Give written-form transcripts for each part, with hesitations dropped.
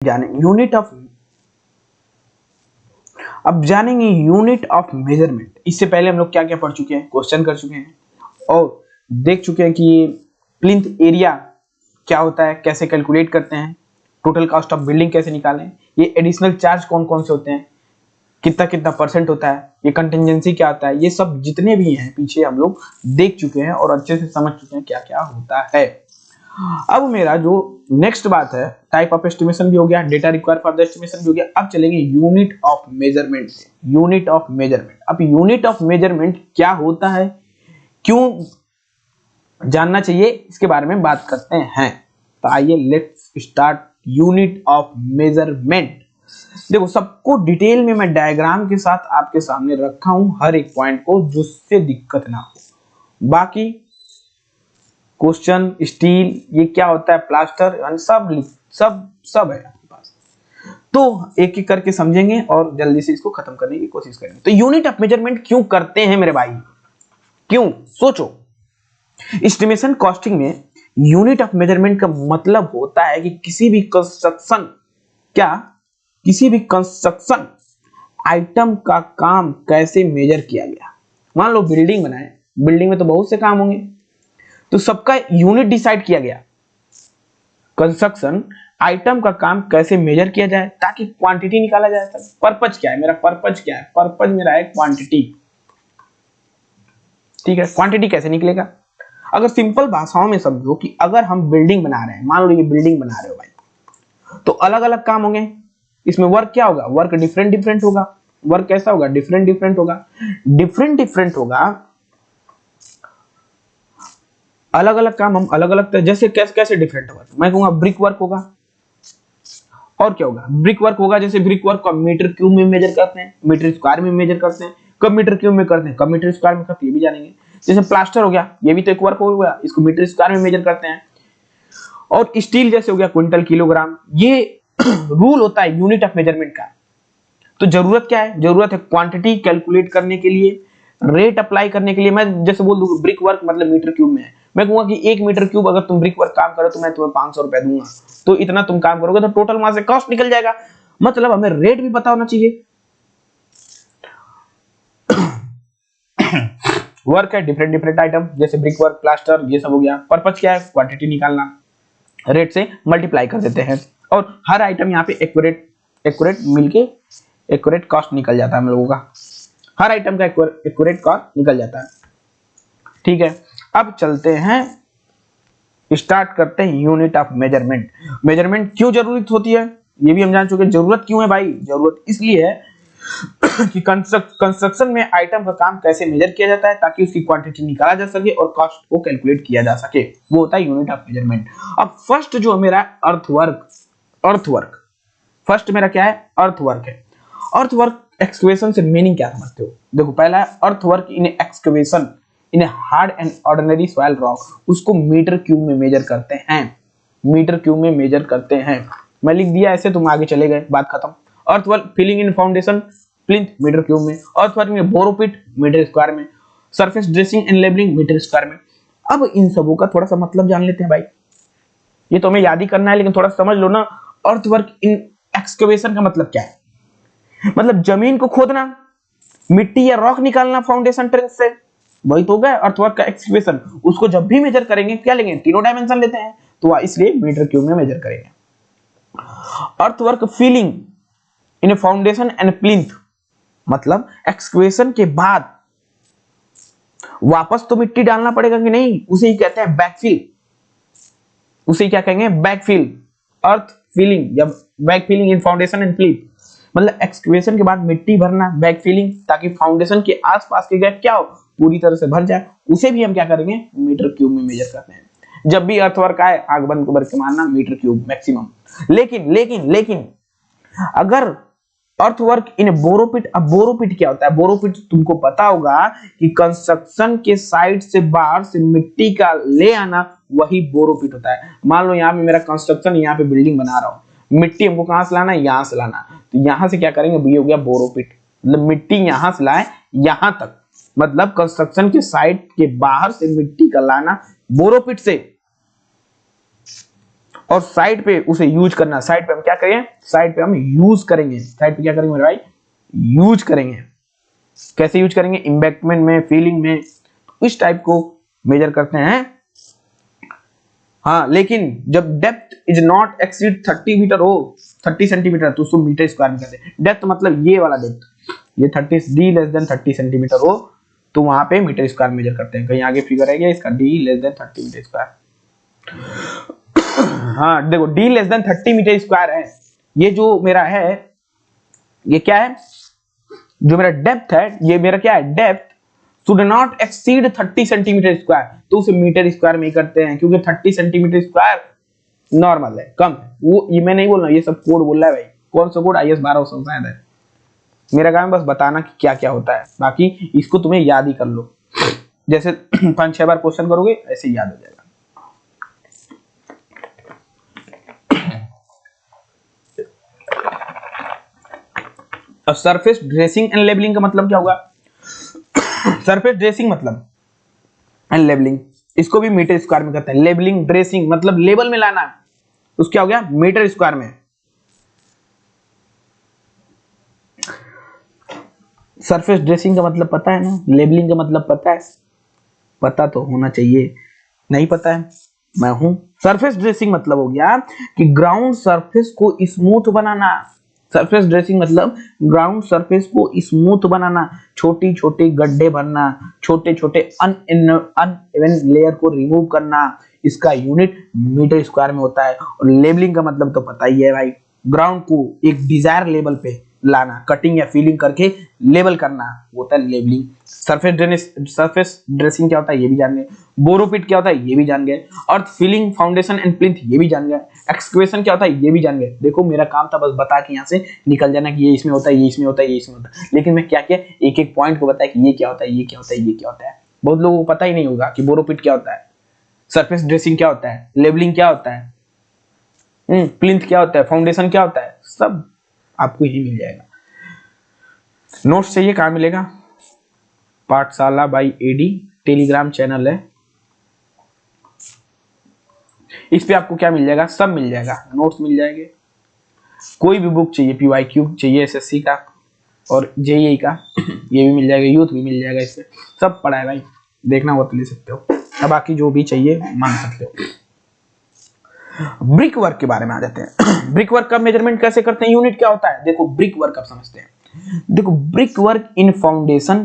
जानेंगे unit of measurement. इससे पहले हम लोग क्या क्या पढ़ चुके हैं, क्वेश्चन कर चुके हैं और देख चुके हैं कि प्लिंथ एरिया क्या होता है, कैसे कैलकुलेट करते हैं, टोटल कॉस्ट ऑफ बिल्डिंग कैसे निकालें, ये एडिशनल चार्ज कौन कौन से होते हैं, कितना कितना परसेंट होता है, ये कंटिजेंसी क्या होता है, ये सब जितने भी हैं पीछे हम लोग देख चुके हैं और अच्छे से समझ चुके हैं क्या क्या होता है। अब मेरा जो नेक्स्ट बात है, टाइप ऑफ एस्टिमेशन भी हो गया, data required for the estimation भी हो गया। अब चलेंगे यूनिट ऑफ मेजरमेंट से। यूनिट ऑफ मेजरमेंट, अब यूनिट ऑफ मेजरमेंट क्या होता है, क्यों जानना चाहिए, इसके बारे में बात करते हैं। तो आइए let's start unit of measurement. देखो सबको डिटेल में मैं डायग्राम के साथ आपके सामने रखा हूं, हर एक पॉइंट को, जिससे दिक्कत ना हो। बाकी क्वेश्चन, स्टील, ये क्या होता है, प्लास्टर, सब है आपके पास, तो एक एक करके समझेंगे और जल्दी से इसको खत्म करने की कोशिश करेंगे। तो यूनिट ऑफ मेजरमेंट क्यों करते हैं मेरे भाई, क्यों, सोचो। एस्टिमेशन कॉस्टिंग में यूनिट ऑफ मेजरमेंट का मतलब होता है कि किसी भी कंस्ट्रक्शन आइटम का काम कैसे मेजर किया गया। मान लो बिल्डिंग बनाए, बिल्डिंग में तो बहुत से काम होंगे, तो सबका यूनिट डिसाइड किया गया। कंस्ट्रक्शन आइटम का काम कैसे मेजर किया जाए ताकि क्वांटिटी निकाला जाए। पर्पज क्या है मेरा, पर्पज मेरा है क्वांटिटी। ठीक है, क्वांटिटी कैसे निकलेगा, अगर सिंपल भाषाओं में समझो कि अगर हम बिल्डिंग बना रहे हैं, मान लो ये बिल्डिंग बना रहे हो भाई, तो अलग अलग काम होंगे। इसमें वर्क क्या होगा, वर्क डिफरेंट होगा। वर्क कैसा होगा, डिफरेंट होगा। अलग अलग काम हम अलग अलग, जैसे कैसे डिफरेंट होगा, मैं कहूंगा ब्रिक वर्क होगा। और क्या होगा, ब्रिक वर्क होगा। जैसे ब्रिक वर्क को मीटर क्यूब में मेजर करते हैं, मीटर स्क्वायर में मेजर करते हैं, कब मीटर क्यूब में करते हैं, कब मीटर स्क्वायर में करते हैं, ये भी जानेंगे। जैसे प्लास्टर हो गया, ये भी तो एक वर्क हो गया, इसको मीटर स्क्वायर में मेजर करते हैं। और स्टील जैसे हो गया क्विंटल, किलोग्राम, ये रूल होता है यूनिट ऑफ मेजरमेंट का। तो जरूरत क्या है, जरूरत है क्वांटिटी कैलकुलेट करने के लिए, रेट अप्लाई करने के लिए। मैं जैसे बोल दूं ब्रिक वर्क मतलब मीटर क्यूब में है, मैं कहूंगा कि 1 मीटर क्यूब अगर तुम ब्रिक वर्क काम करो तो मैं तुम्हें 500 रुपए दूंगा, तो इतना तुम काम करोगे तो टोटल वहां से कॉस्ट निकल जाएगा। मतलब हमें रेट भी पता होना चाहिए। वर्क है डिफरेंट आइटम, जैसे ब्रिक वर्क, प्लास्टर, ये सब हो गया। पर्पज क्या है, क्वांटिटी निकालना, रेट से मल्टीप्लाई कर देते हैं और हर आइटम यहाँ पे एक्यूरेट मिलके एक्यूरेट कॉस्ट निकल जाता है हम लोगों का, हर आइटम का एक्यूरेट कॉस्ट निकल जाता है। ठीक है, अब चलते हैं, स्टार्ट करते हैं यूनिट ऑफ मेजरमेंट। मेजरमेंट क्यों जरूरत होती है ये भी हम जान चुके हैं। जरूरत क्यों है भाई, जरूरत इसलिए है कि कंस्ट्रक्शन में आइटम का काम कैसे मेजर किया जाता है ताकि उसकी क्वांटिटी निकाला जा सके और कॉस्ट को कैलकुलेट किया जा सके, वो होता है यूनिट ऑफ मेजरमेंट। अब फर्स्ट जो मेरा अर्थवर्क, फर्स्ट मेरा क्या है, अर्थवर्क है। अर्थवर्क एक्सकवेशन से मीनिंग क्या समझते हो, देखो पहला है earthwork in excavation in hard and ordinary soil rock, उसको मीटर क्यूब में मेजर करते हैं, मीटर क्यूब में मेजर करते हैं। मैं लिख दिया ऐसे, तुम आगे चले गए, बात खत्म। Earthwork filling in foundation plinth metre cube में, अर्थवर्क में बोरोपिट मीटर स्क्वायर में, surface dressing and levelling metre square में। अब इन सबों का थोड़ा सा मतलब जान लेते हैं भाई, ये तो हमें याद ही करना है लेकिन थोड़ा समझ लो ना। अर्थवर्क इन एक्सकवेशन का मतलब क्या है, मतलब जमीन को खोदना, मिट्टी या रॉक निकालना फाउंडेशन ट्रेस से, वही तो गया अर्थवर्क का एक्सकवेशन। उसको जब भी मेजर करेंगे क्या लेंगे, तीनों डायमेंशन लेते हैं, तो इसलिए मीटर क्यूब में मेजर करेंगे। Earthwork filling in foundation and plinth, मतलब एक्सकवेशन के बाद वापस तो मिट्टी डालना पड़ेगा कि नहीं, उसे ही कहते हैं बैकफिल, उसे क्या कहेंगे, बैकफिल। अर्थ फिलिंग या backfilling in foundation and plinth, मतलब एक्सकवेशन के बाद मिट्टी भरना, बैकफिलिंग, ताकि फाउंडेशन के आसपास के गैप क्या हो, पूरी तरह से भर जाए, उसे भी हम क्या करेंगे, मीटर क्यूब में मेजर करते हैं। जब भी अर्थवर्क आए आग बंद करके मारना, मीटर क्यूब मैक्सिमम। लेकिन अगर अर्थवर्क इन बोरोपिट, अब बोरोपिट क्या होता है, बोरोपिट तुमको पता होगा कि कंस्ट्रक्शन के साइड से बाहर से मिट्टी का ले आना, वही बोरोपिट होता है। मान लो यहाँ पे मेरा कंस्ट्रक्शन, यहाँ पे बिल्डिंग बना रहा हूँ, मिट्टी हमको कहां से लाना है, यहाँ से लाना, तो यहाँ से क्या करेंगे, ये हो गया बोरोपिट, मतलब मिट्टी यहाँ से लाए यहाँ तक, मतलब कंस्ट्रक्शन के साइड के बाहर से मिट्टी का लाना बोरोपिट से, और साइड पे उसे यूज करना, साइड पे हम क्या करेंगे, साइड पे हम यूज करेंगे, साइड पे क्या करेंगे मेरे भाई, यूज करेंगे। कैसे यूज करेंगे, एम्बैंकमेंट में, फीलिंग में, इस टाइप को मेजर करते हैं। हाँ, लेकिन जब depth is not exceed 30 metre हो, 30 सेंटीमीटर, तो उसको मीटर स्क्वायर में करते हैं। डेप्थ मतलब ये वाला डेप्थ, ये 30 डी लेस देन 30 सेंटीमीटर हो तो वहां पे मीटर स्क्वायर मेजर करते हैं। कहीं आगे फिगर है क्या इसका, D less than 30 metre square. हाँ देखो, D less than 30 metre square है, ये जो मेरा है, ये क्या है, जो मेरा डेप्थ है, ये मेरा क्या है, depth should not exceed 30 centimetre square, तो उसे मीटर स्क्वायर में ही करते हैं, क्योंकि 30 सेंटीमीटर स्क्वायर नॉर्मल है, कम है। वो ये मैं नहीं बोल रहा, ये सब कोड बोल रहा है भाई। कौन सा कोड, IS 1200 शायद है। मेरा काम है बस बताना कि क्या क्या होता है, बाकी इसको तुम्हें याद ही कर लो, जैसे 5-6 बार क्वेश्चन करोगे ऐसे याद हो जाएगा। अब सरफेस ड्रेसिंग एंड लेबलिंग का मतलब क्या होगा, सरफेस ड्रेसिंग मतलब एंड लेबलिंग, इसको भी मीटर स्क्वायर में करते हैं। लेबलिंग, ड्रेसिंग मतलब लेबल में लाना, उसको क्या हो गया, मीटर स्क्वायर में। सरफेस ड्रेसिंग का मतलब पता है ना, लेबलिंग का मतलब पता है, पता तो होना चाहिए, नहीं पता है मैं हूं। सरफेस ड्रेसिंग मतलब हो गया कि ग्राउंड सरफेस को स्मूथ बनाना, सरफेस ड्रेसिंग मतलब ग्राउंड सरफेस को स्मूथ बनाना, छोटी छोटी गड्ढे भरना, छोटे छोटे अनइवन लेयर को रिमूव करना, इसका यूनिट मीटर स्क्वायर में होता है। और लेबलिंग का मतलब तो पता ही है भाई, ग्राउंड को एक डिजायर लेवल पे लाना, कटिंग या फीलिंग करके लेबल करना, वो होता है लेबलिंग। सरफेस ड्रेसिंग क्या होता है ये भी जान गए, बोरोपिट क्या होता है ये भी जान गए, अर्थ फिलिंग, फाउंडेशन एंड प्लिंथ ये भी जान गए, एक्सकेवेशन क्या होता है ये भी जान गए। देखो मेरा काम था बस बता के यहाँ से निकल जाना कि ये इसमें होता है, ये इसमें होता है, ये इसमें होता है, लेकिन मैं क्या किया, एक एक पॉइंट को बताया कि ये क्या होता है, ये क्या होता है, ये क्या होता है। बहुत लोगों को पता ही नहीं होगा कि बोरोपिट क्या होता है, सरफेस ड्रेसिंग क्या होता है, लेबलिंग क्या होता है, प्लिंथ क्या होता है, फाउंडेशन क्या होता है, सब आपको ही मिल जाएगा। नोट्स चाहिए, कहाँ मिलेगा, पाठशाला बाई AD टेलीग्राम चैनल है, इस पे आपको क्या मिल जाएगा, सब मिल जाएगा, नोट्स मिल जाएंगे। कोई भी बुक चाहिए, PYQ चाहिए SSC का और JEE का, ये भी मिल जाएगा, यूथ भी मिल जाएगा, इससे सब पढ़ा है भाई, देखना हो तो ले सकते हो। अब बाकी जो भी चाहिए मांग सकते हो। ब्रिक वर्क के बारे में आ जाते हैं। ब्रिक वर्क का मेजरमेंट कैसे करते हैं, यूनिट क्या होता है, देखो ब्रिक वर्क आप समझते हैं। देखो brick work in foundation,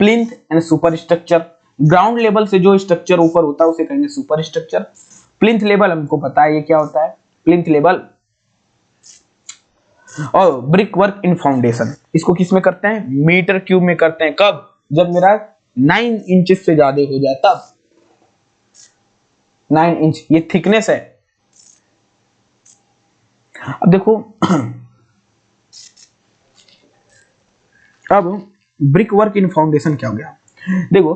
plinth and super structure, ground level से जो स्ट्रक्चर ऊपर होता है उसे कहेंगे सुपर स्ट्रक्चर। प्लिंथ लेवल हमको पता है ये क्या होता है, प्लिंथ लेवल। और ब्रिक वर्क इन फाउंडेशन, इसको किस में करते हैं, मीटर क्यूब में करते हैं। कब, जब मेरा 9 इंच से ज्यादा हो जाए तब, 9 इंच ये थिकनेस है। अब देखो अब ब्रिक वर्क इन फाउंडेशन क्या हो गया, देखो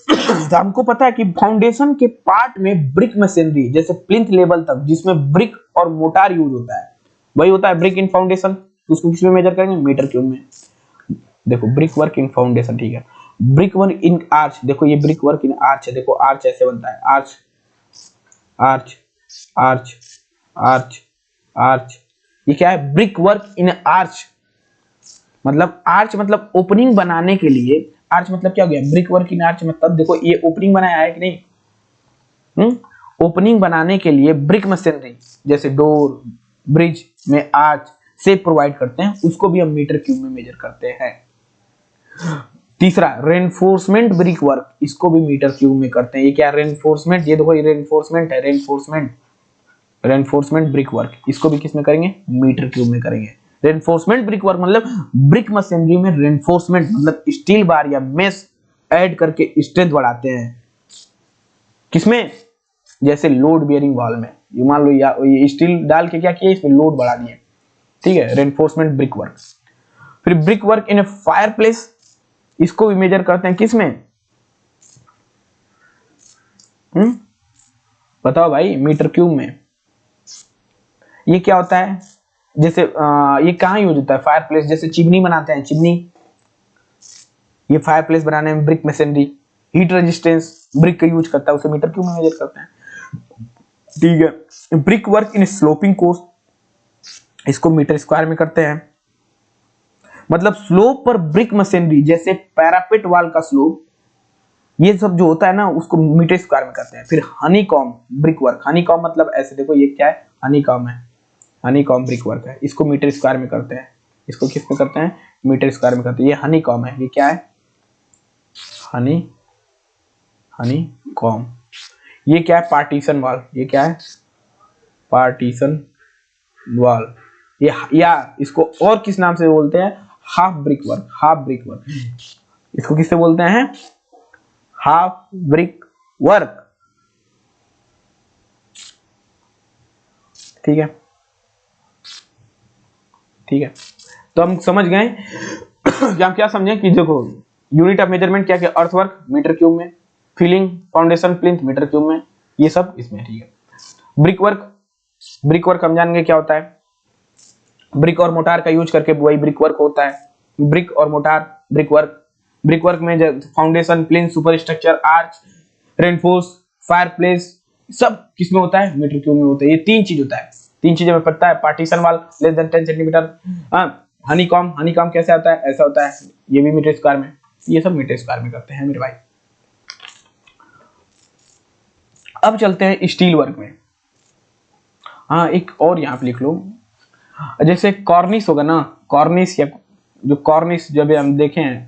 तो हमको पता है कि फाउंडेशन के पार्ट में ब्रिक मशीनरी, जैसे प्लिंथ लेवल तक जिसमें ब्रिक और मोटार यूज होता है, वही होता है ब्रिक इन फाउंडेशन। तो उसको किस में मेजर करेंगे, मीटर क्यूब में। देखो ब्रिक वर्क इन फाउंडेशन, ठीक है। ब्रिक वर्क इन आर्च, देखो ये ब्रिक वर्क इन आर्च है, देखो आर्च ऐसे बनता है, arch arch arch arch arch, ये क्या है, ब्रिक वर्क इन आर्च। मतलब आर्च मतलब ओपनिंग बनाने के लिए, आर्च मतलब क्या हो गया, ब्रिक वर्क इन आर्च मतलब देखो ये ओपनिंग बनाया है कि नहीं, ओपनिंग बनाने के लिए ब्रिक मशीनरी जैसे डोर, ब्रिज में आर्च शेप प्रोवाइड करते हैं, उसको भी हम मीटर क्यूब में मेजर करते हैं। तीसरा रेनफोर्समेंट ब्रिक वर्क, इसको भी मीटर क्यूब में करते हैं। ये क्या रेनफोर्समेंट, ये देखो ये रेनफोर्समेंट है, रेनफोर्समेंट ब्रिक वर्क, इसको भी किस में करेंगे, मीटर क्यूब में करेंगे। रेनफोर्समेंट ब्रिक वर्क मतलब ब्रिक मशीनरी में रेनफोर्समेंट मतलब स्टील बार या मेश ऐड करके स्ट्रेंथ बढ़ाते हैं, किसमें, जैसे लोड बियरिंग वॉल में, ये मान लो ये स्टील डाल के क्या किया, इसमें लोड बढ़ा दिए, ठीक है, रेनफोर्समेंट ब्रिक वर्क। फिर brick work in A fire place, इसको भी मेजर करते हैं किसमें, बताओ भाई, मीटर क्यूब में। ये क्या होता है, जैसे ये कहाँ यूज होता है, फायर प्लेस, जैसे चिमनी बनाते हैं, चिमनी, ये फायर प्लेस बनाने में brick machinery heat resistance brick का यूज करता है, उसे मीटर क्यूब में मेजर करते हैं। ठीक है। Brick work in sloping course, इसको मीटर स्क्वायर में करते हैं। मतलब स्लोप पर ब्रिक मशीनरी जैसे पैरापेट वाल का स्लोप, ये सब जो होता है ना उसको मीटर स्क्वायर में करते हैं। फिर हनीकॉम ब्रिक वर्क, हनीकॉम मतलब ऐसे देखो ये क्या है, हनीकॉम है, हनीकॉम ब्रिक वर्क है, इसको मीटर स्क्वायर में करते हैं। इसको किस में करते हैं, मीटर स्क्वायर में करते हैं। ये हनीकॉम है, ये क्या है, हनीकॉम। ये क्या है, पार्टीशन वॉल, ये क्या है, पार्टीशन वॉल। ये या इसको और किस नाम से बोलते हैं, half brick work, half brick work. इसको किससे बोलते हैं, हाफ ब्रिक वर्क। ठीक है, ठीक है। तो हम समझ गए कि हम क्या समझे कि देखो यूनिट ऑफ मेजरमेंट क्या क्या, अर्थवर्क मीटर क्यूब में, filling foundation plinth metre cube में, ये सब इसमें। ठीक है, ब्रिक वर्क, ब्रिक वर्क हम जानेंगे क्या होता है। ब्रिक और मोटार का यूज करके वही ब्रिक वर्क होता है। ब्रिक और mortar brick work, brick work में foundation plinth superstructure arch reinforce fireplace सब किसमें होता है, मीटर क्यूब में होता है। ये तीन चीज होता है, तीन चीजें में पड़ता है। पार्टीशन वाल less than 10 centimetre, honeycomb, honeycomb कैसे आता है, ऐसा होता है, ये भी मीटर स्क्वायर में। ये सब मीटर स्क्वायर में करते हैं मेरे भाई। अब चलते हैं स्टील वर्क में। हाँ एक और यहाँ पे लिख लो, जैसे कॉर्निस होगा ना, कॉर्निस या जो कॉर्निस जब हम देखें,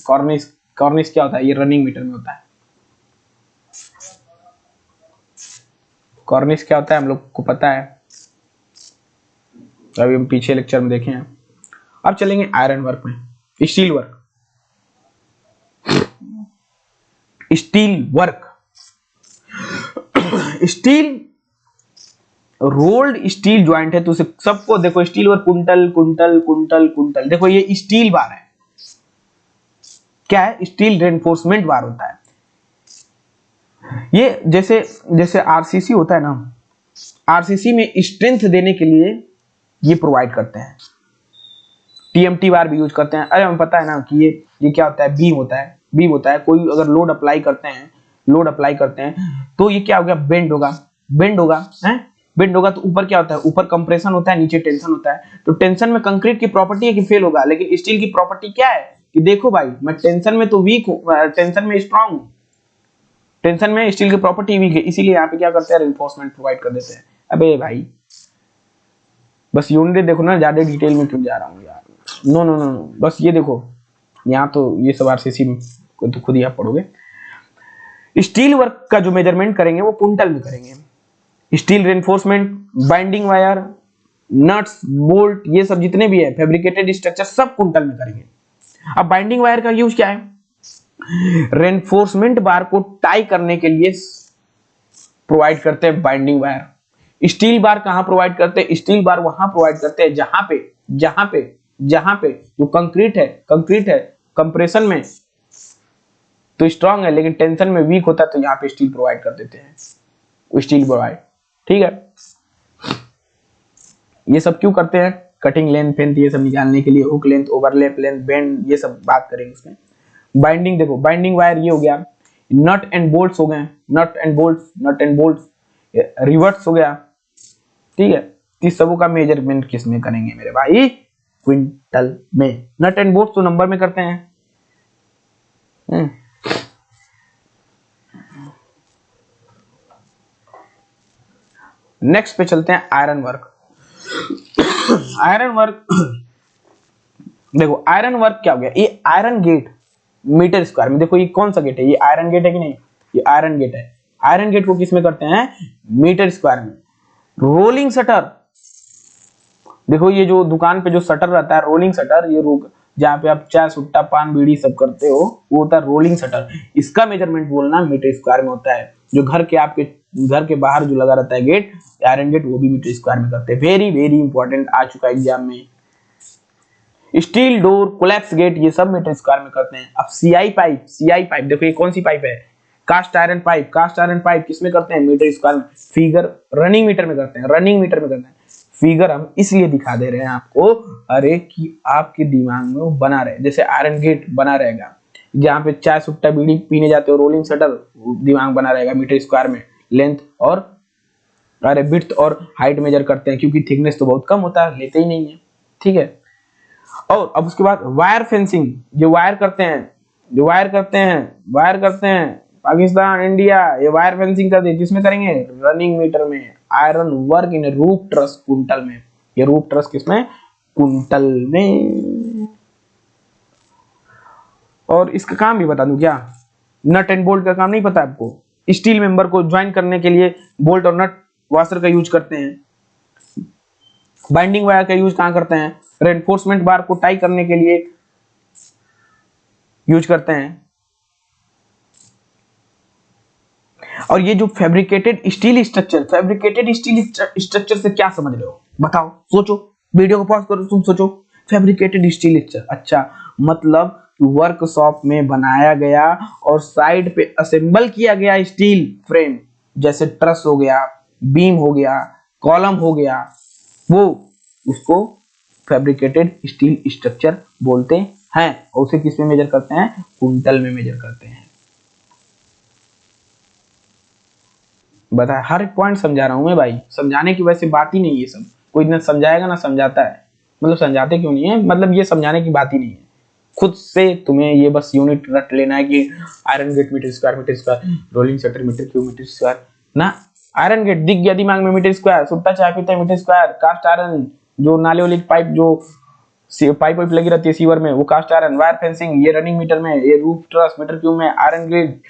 कॉर्निस, कॉर्निस क्या होता है, ये रनिंग मीटर में होता है। कॉर्निस क्या होता है हम लोग को पता है, अभी हम पीछे लेक्चर में देखे हैं। अब चलेंगे आयरन वर्क में, steel work. Steel work, steel rolled steel joint है, तो सबको देखो steel work quintal quintal quintal quintal. देखो ये स्टील बार है, क्या है, स्टील रेनफोर्समेंट बार होता है। ये जैसे जैसे आरसीसी होता है ना, आरसीसी में स्ट्रेंथ देने के लिए ये प्रोवाइड करते हैं। टीएमटी बार भी यूज करते हैं। अरे हमें पता है ना कि ये क्या होता है, बीम होता है, बीम होता है। कोई अगर लोड अप्लाई करते हैं, लोड अप्लाई करते हैं तो ये क्या हो गया, बेंड होगा, बेंड होगा है, बेंड होगा तो ऊपर क्या होता है, ऊपर कंप्रेशन होता है, नीचे टेंशन होता है। तो टेंशन में कंक्रीट की प्रॉपर्टी है कि फेल होगा, लेकिन स्टील की प्रॉपर्टी क्या है कि देखो भाई मैं टेंशन में तो वीक हूं, टेंशन में स्ट्रांग हूं, टेंशन में स्टील की प्रॉपर्टी वीक है, इसीलिए यहाँ पे क्या करते हैं, रेनफोर्समेंट प्रोवाइड कर देते हैं। अबे भाई बस यूनिट देखो ना, ज्यादा डिटेल में क्यों जा रहा हूँ यार, नो नो नो, बस ये देखो यहाँ तो ये सब आरसीसी को तो खुद ही आप पढ़ोगे। स्टील वर्क का जो मेजरमेंट करेंगे वो कुंटल में करेंगे। Steel reinforcement, binding wire, nuts bolt, ये सब जितने भी है फैब्रिकेटेड स्ट्रक्चर सब कुंटल में करेंगे। अब बाइंडिंग वायर का यूज क्या है, रेनफोर्समेंट बार को टाई करने के लिए प्रोवाइड करते हैं बाइंडिंग वायर। स्टील बार कहां प्रोवाइड करते हैं, स्टील बार वहां प्रोवाइड करते हैं जहां पे जो कंक्रीट है कंप्रेशन में तो स्ट्रांग है लेकिन टेंशन में वीक होता है, तो यहाँ पे स्टील प्रोवाइड कर देते हैं, स्टील प्रोवाइड। ठीक है, ये सब क्यों करते हैं, कटिंग लेंथ फेंथ ये सब निकालने के लिए, hook length, overlap length, bend, ये सब बात करेंगे इसमें। बाइंडिंग देखो, बाइंडिंग वायर ये हो गया, नट एंड बोल्ट्स हो गए, नट एंड बोल्ट्स, रिवर्ट्स हो गया। ठीक है, इस सबों का मेजरमेंट किस में करेंगे मेरे भाई, क्विंटल में। नट एंड बोल्ट्स तो नंबर में करते हैं। नेक्स्ट पे चलते हैं आयरन वर्क। आयरन वर्क देखो, आयरन वर्क क्या हो गया, ये आयरन गेट मीटर स्क्वायर में, देखो ये कौन सा गेट है, ये आयरन गेट है कि नहीं, ये आयरन गेट है। आयरन गेट को किस में करते हैं, मीटर स्क्वायर में। रोलिंग शटर, देखो ये जो दुकान पे जो शटर रहता है, रोलिंग शटर, ये जहाँ पे आप चाय सुट्टा पान बीड़ी सब करते हो, वो होता है रोलिंग शटर। इसका मेजरमेंट बोलना मीटर स्क्वायर में होता है। जो घर के आपके घर के बाहर जो लगा रहता है गेट, आयरन गेट, वो भी मीटर स्क्वायर में करते हैं। वेरी वेरी इंपॉर्टेंट, आ चुका है एग्जाम में। स्टील डोर, कोलैप्स गेट, ये सब मीटर स्क्वायर में करते हैं। अब सीआई पाइप, देखो ये कौन सी पाइप है, कास्ट आयरन पाइप किसमें करते हैं, मीटर स्क्वायर में। फिगर रनिंग मीटर में करते हैं, फिगर हम इसलिए दिखा दे रहे हैं आपको, अरे कि आपके दिमाग में वो बना रहे, जैसे आयरन गेट बना रहेगा, जहाँ पे चाय सुट्टा बीड़ी पीने जाते हो, रोलिंग शटर दिमाग बना रहेगा मीटर स्क्वायर में, लेंथ और अरे विड्थ और हाइट मेजर करते हैं, क्योंकि थिकनेस तो बहुत कम होता है, लेते ही नहीं है, ठीक है। और अब उसके बाद वायर फेंसिंग, जो वायर करते हैं, वायर करते हैं पाकिस्तान, इंडिया, ये वायर फेंसिंग करते हैं, किसमें करेंगे, रनिंग मीटर में। Iron work in roof truss, quintal में। ये रूफ ट्रस किसमें, कुंटल में। और इसका काम भी बता दूं क्या, नट एंड बोल्ट का काम नहीं पता आपको, स्टील मेंबर को ज्वाइन करने के लिए बोल्ट और नट वाशर का यूज करते हैं। बाइंडिंग वायर का यूज कहां करते हैं, रेनफोर्समेंट बार को टाई करने के लिए यूज करते हैं। और ये जो फैब्रिकेटेड स्टील स्ट्रक्चर, से क्या समझ रहे हो बताओ, सोचो, वीडियो को पॉज करो, तुम सोचो। फैब्रिकेटेड स्टील स्ट्रक्चर, अच्छा मतलब वर्कशॉप में बनाया गया और साइड पे असेंबल किया गया स्टील फ्रेम, जैसे ट्रस हो गया, बीम हो गया, कॉलम हो गया, वो उसको फैब्रिकेटेड स्टील स्ट्रक्चर बोलते हैं। और उसे किस में मेजर करते हैं, कुंटल में मेजर करते हैं। बता, हर एक पॉइंट समझा रहा हूं मैं भाई, समझाने की वैसे बात ही नहीं है, सब कोई ना समझाएगा ना समझाता है, मतलब समझाते क्यों नहीं है, मतलब ये समझाने की बात ही नहीं है। खुद से तुम्हें ये बस यूनिट रट लेना है कि iron gate metre square, rolling shutter metre cube metre square ना। आयरन गेट दिख गया दिमाग में, मीटर स्क्वायर, सुट्टा चाय पीते मीटर स्क्वायर, कास्ट आयरन जो नाले वाली पाइप, जो पाइप वाइप लगी रहती है सीवर में, वो कास्ट आयरन। वायर फेंसिंग ये रनिंग मीटर में, ये रूफ ट्रस मीटर क्यूब में, आयरन गेट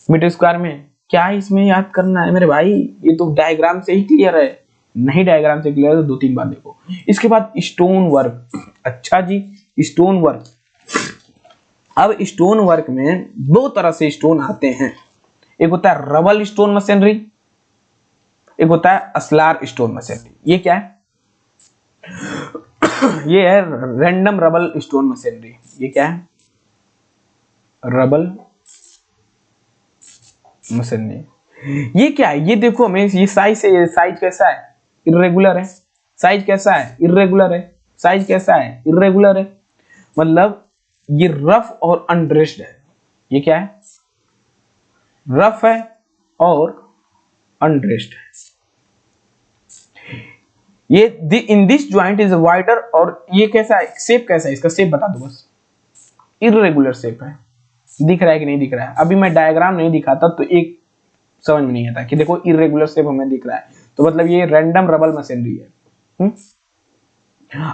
मीटर स्क्वायर में। क्या इसमें याद करना है मेरे भाई, ये तो डायग्राम से ही क्लियर है। नहीं डायग्राम से क्लियर है तो 2-3 बार देखो। इसके बाद स्टोन वर्क, अच्छा जी स्टोन वर्क। अब स्टोन वर्क में 2 तरह से स्टोन आते हैं, एक होता है रबल स्टोन मशीनरी, एक होता है असलार स्टोन मशीनरी। ये क्या है, ये है रैंडम रबल स्टोन मशीनरी। ये क्या है, रबल मशीनरी। ये क्या है, ये देखो हमें, ये साइज कैसा है, इर्रेगुलर है। साइज कैसा है, इर्रेगुलर है। साइज कैसा है, इर्रेगुलर है। मतलब ये रफ और अनड्रेस्ड है। ये क्या है, रफ है और अनड्रेस्ड है। ये in this joint is wider, और ये कैसा है, शेप कैसा है, इसका शेप बता दो बस। इर्रेगुलर शेप है, दिख रहा है कि नहीं दिख रहा है। अभी मैं डायग्राम नहीं दिखाता तो एक समझ में नहीं आता कि देखो इर्रेगुलर शेप हमें दिख रहा है, तो मतलब ये रैंडम रबल मशीनरी है।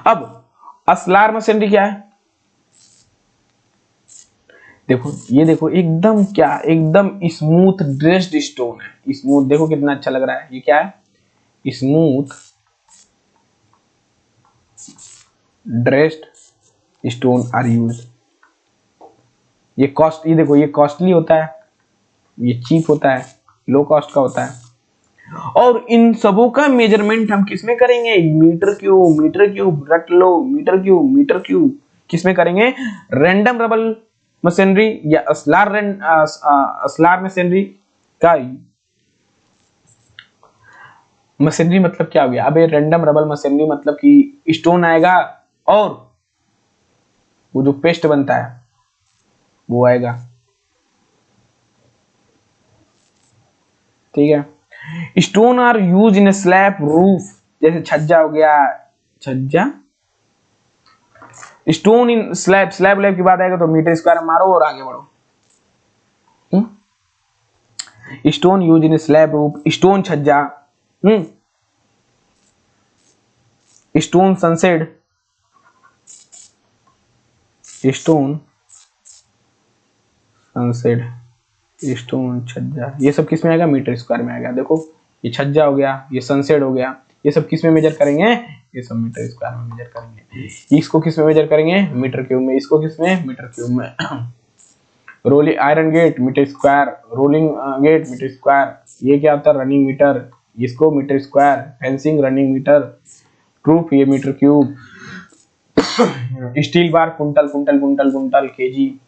अब असलार मशीनरी क्या है, देखो ये देखो एकदम क्या, एकदम स्मूथ ड्रेस्ड स्टोन है। स्मूथ देखो कितना अच्छा लग रहा है। ये क्या है, smooth dressed stone are used. ये कॉस्ट, ये देखो ये कॉस्टली होता है, ये चीप होता है, लो कॉस्ट का होता है। और इन सबों का मेजरमेंट हम किसमें करेंगे, मीटर क्यूब रट लो, मीटर क्यूब किसमें करेंगे, रैंडम रबल मशीनरी या असलार मशीनरी का। मशीनरी मतलब क्या हो गया, अब ये रैंडम रबल मशीनरी मतलब कि स्टोन आएगा और वो जो पेस्ट बनता है वो आएगा, ठीक है। Stone are used in slab roof, जैसे छज्जा हो गया, छज्जा। स्टोन इन स्लैब, स्लैब की बात आएगा तो मीटर स्क्वायर मारो और आगे बढ़ो। Stone use in slab roof, stone छज्जा, स्टोन सनसेड, स्टोन सनसेड, स्टोन छज्जा, ये सब किस में आएगा, मीटर स्क्वायर में आएगा। देखो ये छज्जा हो गया, ये सनसेट हो गया, ये सब किस में मेजर करेंगे, ये सब मीटर स्क्वायर में मेजर करेंगे। इसको किस में मेजर करेंगे, मीटर क्यूब में। इसको किस में, मीटर क्यूब में। Rolling iron gate metre square, rolling gate metre square. ये क्या होता है, रनिंग मीटर, इसको metre square. Fencing running metre, proof ये मीटर क्यूब। स्टील बार कुंटल केजी।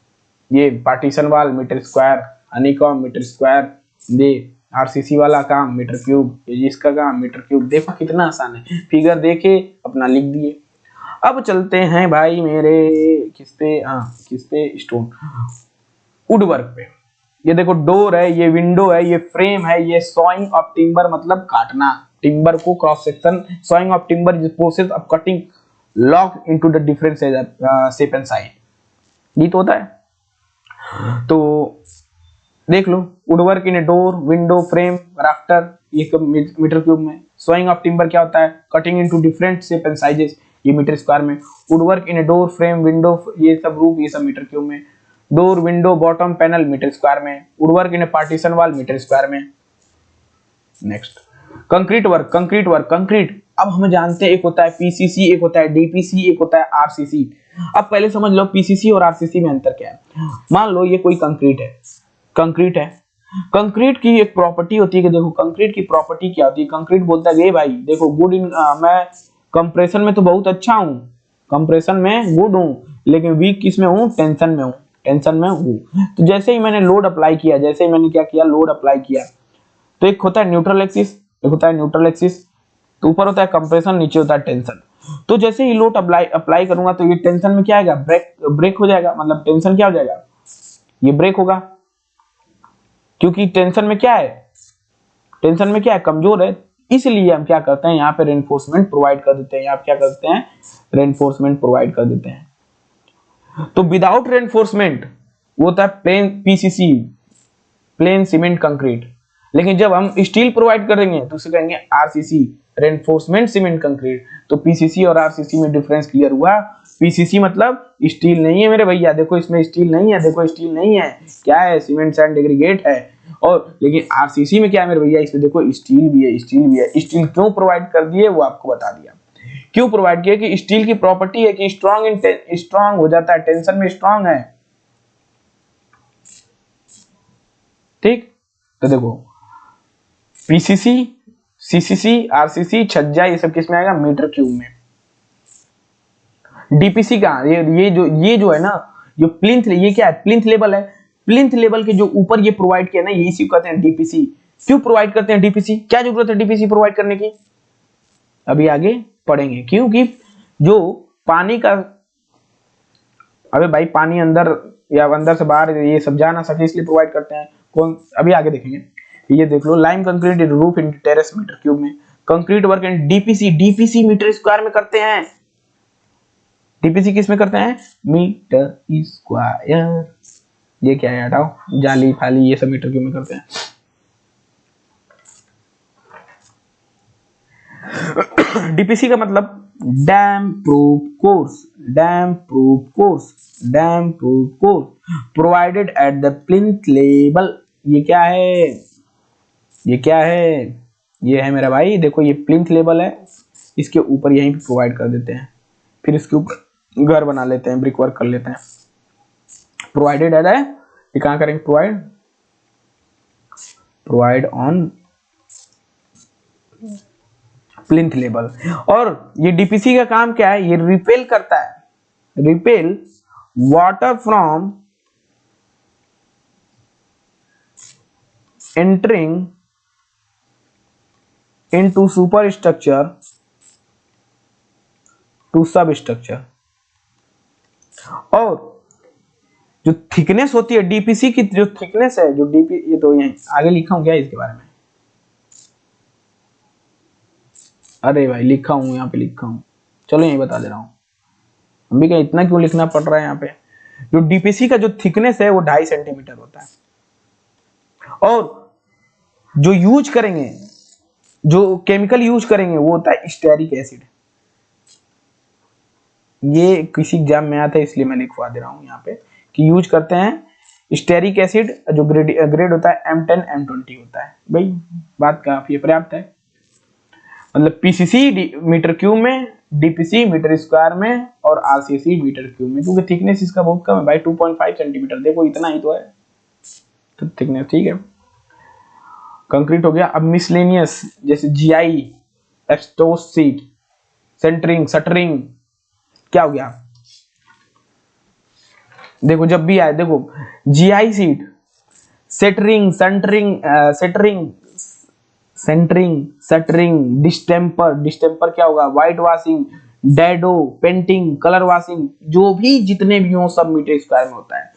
ये partition wall metre square, honeycomb metre square. ये आरसीसी वाला काम मीटर क्यूब, ये इसका काम मीटर क्यूब। देखो कितना आसान है, फिगर देखे अपना लिख दिए। अब चलते हैं भाई मेरे किस पे, किस पे, स्टोन वुड वर्क पे। ये देखो डोर है, ये विंडो है, ये फ्रेम है, ये सॉइंग ऑफ टिम्बर मतलब काटना, टिम्बर को cross section, sawing of timber is process of cutting log into the different shape and size, ये तो होता है। तो देख लो, woodwork in a door, window, frame, rafter, ये सब मीटर क्यूब में। सॉइंग ऑफ टिम्बर क्या होता है, cutting into different shape and sizes, ये मीटर स्क्वायर में। Woodwork in a door, frame, window, ये सब रूफ, ये सब मीटर क्यूब में। Door, window, bottom panel metre square में। Woodwork in a partition wall metre square में। Next concrete work, concrete work, concrete अब हम जानते हैं एक होता है पीसीसी, एक होता है डीपीसी, एक होता है आरसीसी। अब पहले समझ लो पीसीसी और आरसीसी में अंतर क्या है। मान लो ये कोई कंक्रीट है, कंक्रीट है, कंक्रीट की एक प्रॉपर्टी होती है कि देखो कंक्रीट की प्रॉपर्टी क्या होती है, कंक्रीट बोलता है भाई देखो गुड इन, मैं कंप्रेशन में तो बहुत अच्छा हूँ, कंप्रेशन में गुड हूँ, लेकिन वीक किस में हूँ, टेंशन में हूँ, टेंशन में हूँ। तो जैसे ही मैंने लोड अप्लाई किया, जैसे ही मैंने क्या किया, लोड अप्लाई किया, तो एक होता है न्यूट्रल एक्सिस, एक होता है न्यूट्रल एक्सिस, तो ऊपर होता है कंप्रेशन, नीचे होता है टेंशन। तो जैसे ही लोड अप्लाई करूंगा तो ये टेंशन में क्या आएगा, ब्रेक हो जाएगा, मतलब टेंशन क्या हो जाएगा, ये ब्रेक होगा, क्योंकि टेंशन में क्या है, टेंशन में क्या है, कमजोर है। इसलिए हम क्या करते हैं, यहाँ पे रेनफोर्समेंट प्रोवाइड कर देते हैं, यहाँ पे क्या करते हैं, रेनफोर्समेंट प्रोवाइड कर देते हैं। तो विदाउट रेनफोर्समेंट वो होता है plain PCC, plain cement concrete. लेकिन जब हम स्टील प्रोवाइड करेंगे तो उसे कहेंगे आरसीसी, रेनफोर्समेंट सीमेंट कंक्रीट। तो पीसीसी और आरसीसी में डिफरेंस क्लियर हुआ। पीसीसी मतलब स्टील नहीं है मेरे भैया, देखो इसमें स्टील नहीं है, देखो स्टील नहीं है, क्या है, सीमेंट सैंड एग्रीगेट है। और लेकिन आरसीसी में क्या है मेरे भैया, इसमें देखो स्टील भी है, स्टील भी है। स्टील क्यों प्रोवाइड कर दिए वो आपको बता दिया, क्यों प्रोवाइड किया कि स्टील की प्रॉपर्टी है कि स्ट्रॉन्ग हो जाता है, टेंशन में स्ट्रॉन्ग है। ठीक, तो देखो पीसीसी, सीसीसी, आरसीसी, छज्जा, ये सब किस में आएगा, मीटर क्यूब में। डीपीसी का ये जो है ना, जो प्लिंथ, ये क्या है, प्लिंथ लेवल है। प्लिंथ लेवल के जो ऊपर ये प्रोवाइड किया ना, ये इसी को कहते हैं डीपीसी। क्यों प्रोवाइड करते हैं डीपीसी, क्या जरूरत है डीपीसी प्रोवाइड करने की, अभी आगे पढ़ेंगे। क्योंकि जो पानी का, अबे भाई पानी अंदर या अंदर से बाहर ये सब जा ना सके, इसलिए प्रोवाइड करते हैं। कौन, अभी आगे देखेंगे। ये देख लो, lime concrete in roof in terrace metre cube में। Concrete work in DPC, DPC metre square में करते हैं। डीपीसी किस में करते हैं, मीटर स्क्वायर। ये क्या है, हटाओ, जाली फाली ये सब मीटर क्यूब में करते हैं। डीपीसी का मतलब dam proof course, dam proof course, dam proof course provided at the plinth level. ये क्या है, ये क्या है, ये है मेरा भाई, देखो ये प्लिंथ लेवल है, इसके ऊपर यहीं पे प्रोवाइड कर देते हैं, फिर इसके ऊपर घर बना लेते हैं, ब्रिक वर्क कर लेते हैं। प्रोवाइडेड है, ये कहां करेंगे, प्रोवाइड ऑन प्लिंथ लेवल। और ये डीपीसी का काम क्या है, ये रिपेल करता है, repel water from entering into super structure to sub structure. और जो थिकनेस होती है डीपीसी की, जो थिकनेस है, जो डीपी, ये तो यहीं आगे लिखा हूं क्या इसके बारे में, अरे भाई लिखा हूं, यहाँ पे लिखा हूं, चलो यही बता दे रहा हूं। हम भी क्या इतना क्यों लिखना पड़ रहा है यहाँ पे। जो डीपीसी का जो थिकनेस है वो 2.5 सेंटीमीटर होता है। और जो यूज करेंगे, जो केमिकल यूज करेंगे वो होता है स्टेरिक एसिड। ये किसी एग्जाम में आता है इसलिए मैं लिखवा दे रहा हूं यहाँ पे कि यूज करते हैं स्टेरिक एसिड, जो ग्रेड होता है M10 M20 होता है। भाई बात काफी पर्याप्त है। मतलब पीसीसी मीटर क्यूब में, डीपीसी मीटर स्क्वायर में, और आरसीसी मीटर क्यूब में, क्योंकि थिकनेस इसका बहुत कम है भाई, 2.5 सेंटीमीटर, देखो इतना ही तो है, तो थिकनेस ठीक है। कंक्रीट हो गया। अब मिसलेनियस, जैसे जीआई, एक्सटोस सीट, सेंटरिंग, शटरिंग, क्या हो गया, देखो जब भी आए, देखो जीआई सीट, सेटरिंग, सेंटरिंग, शटरिंग, डिस्टेम्पर, डिस्टेम्पर क्या होगा, white washing, dado, painting, colour washing, जो भी जितने भी हो सब मीटर स्क्वायर में होता है।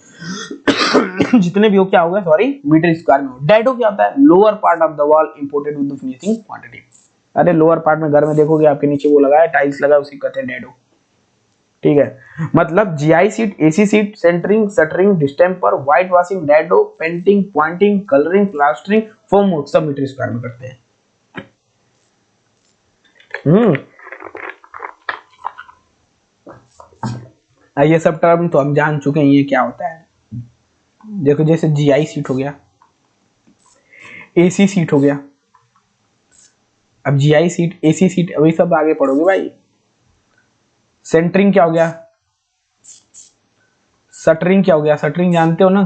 जितने भी हो क्या होगा, सॉरी, मीटर स्क्वायर में हो। डैडो क्या होता है, lower part of the wall imported with the finishing quantity. अरे लोअर पार्ट में घर में देखोगे आपके नीचे वो लगा है, टाइल्स लगा है, उसी को कहते हैं डैडो। ठीक है, मतलब GI sheet, AC sheet, centering, shuttering, distemper, white washing, dado, painting, pointing, colouring, plastering, foam work सब मीटर स्क्वायर में करते हैं। ये सब टर्म तो हम जान चुके हैं ये क्या होता है। देखो जैसे जीआई सीट हो गया, एसी सीट हो गया, अब जीआई सीट, एसी सीट, अभी सब आगे पढ़ोगे भाई। सेंटरिंग क्या हो गया, शटरिंग क्या हो गया, शटरिंग जानते हो ना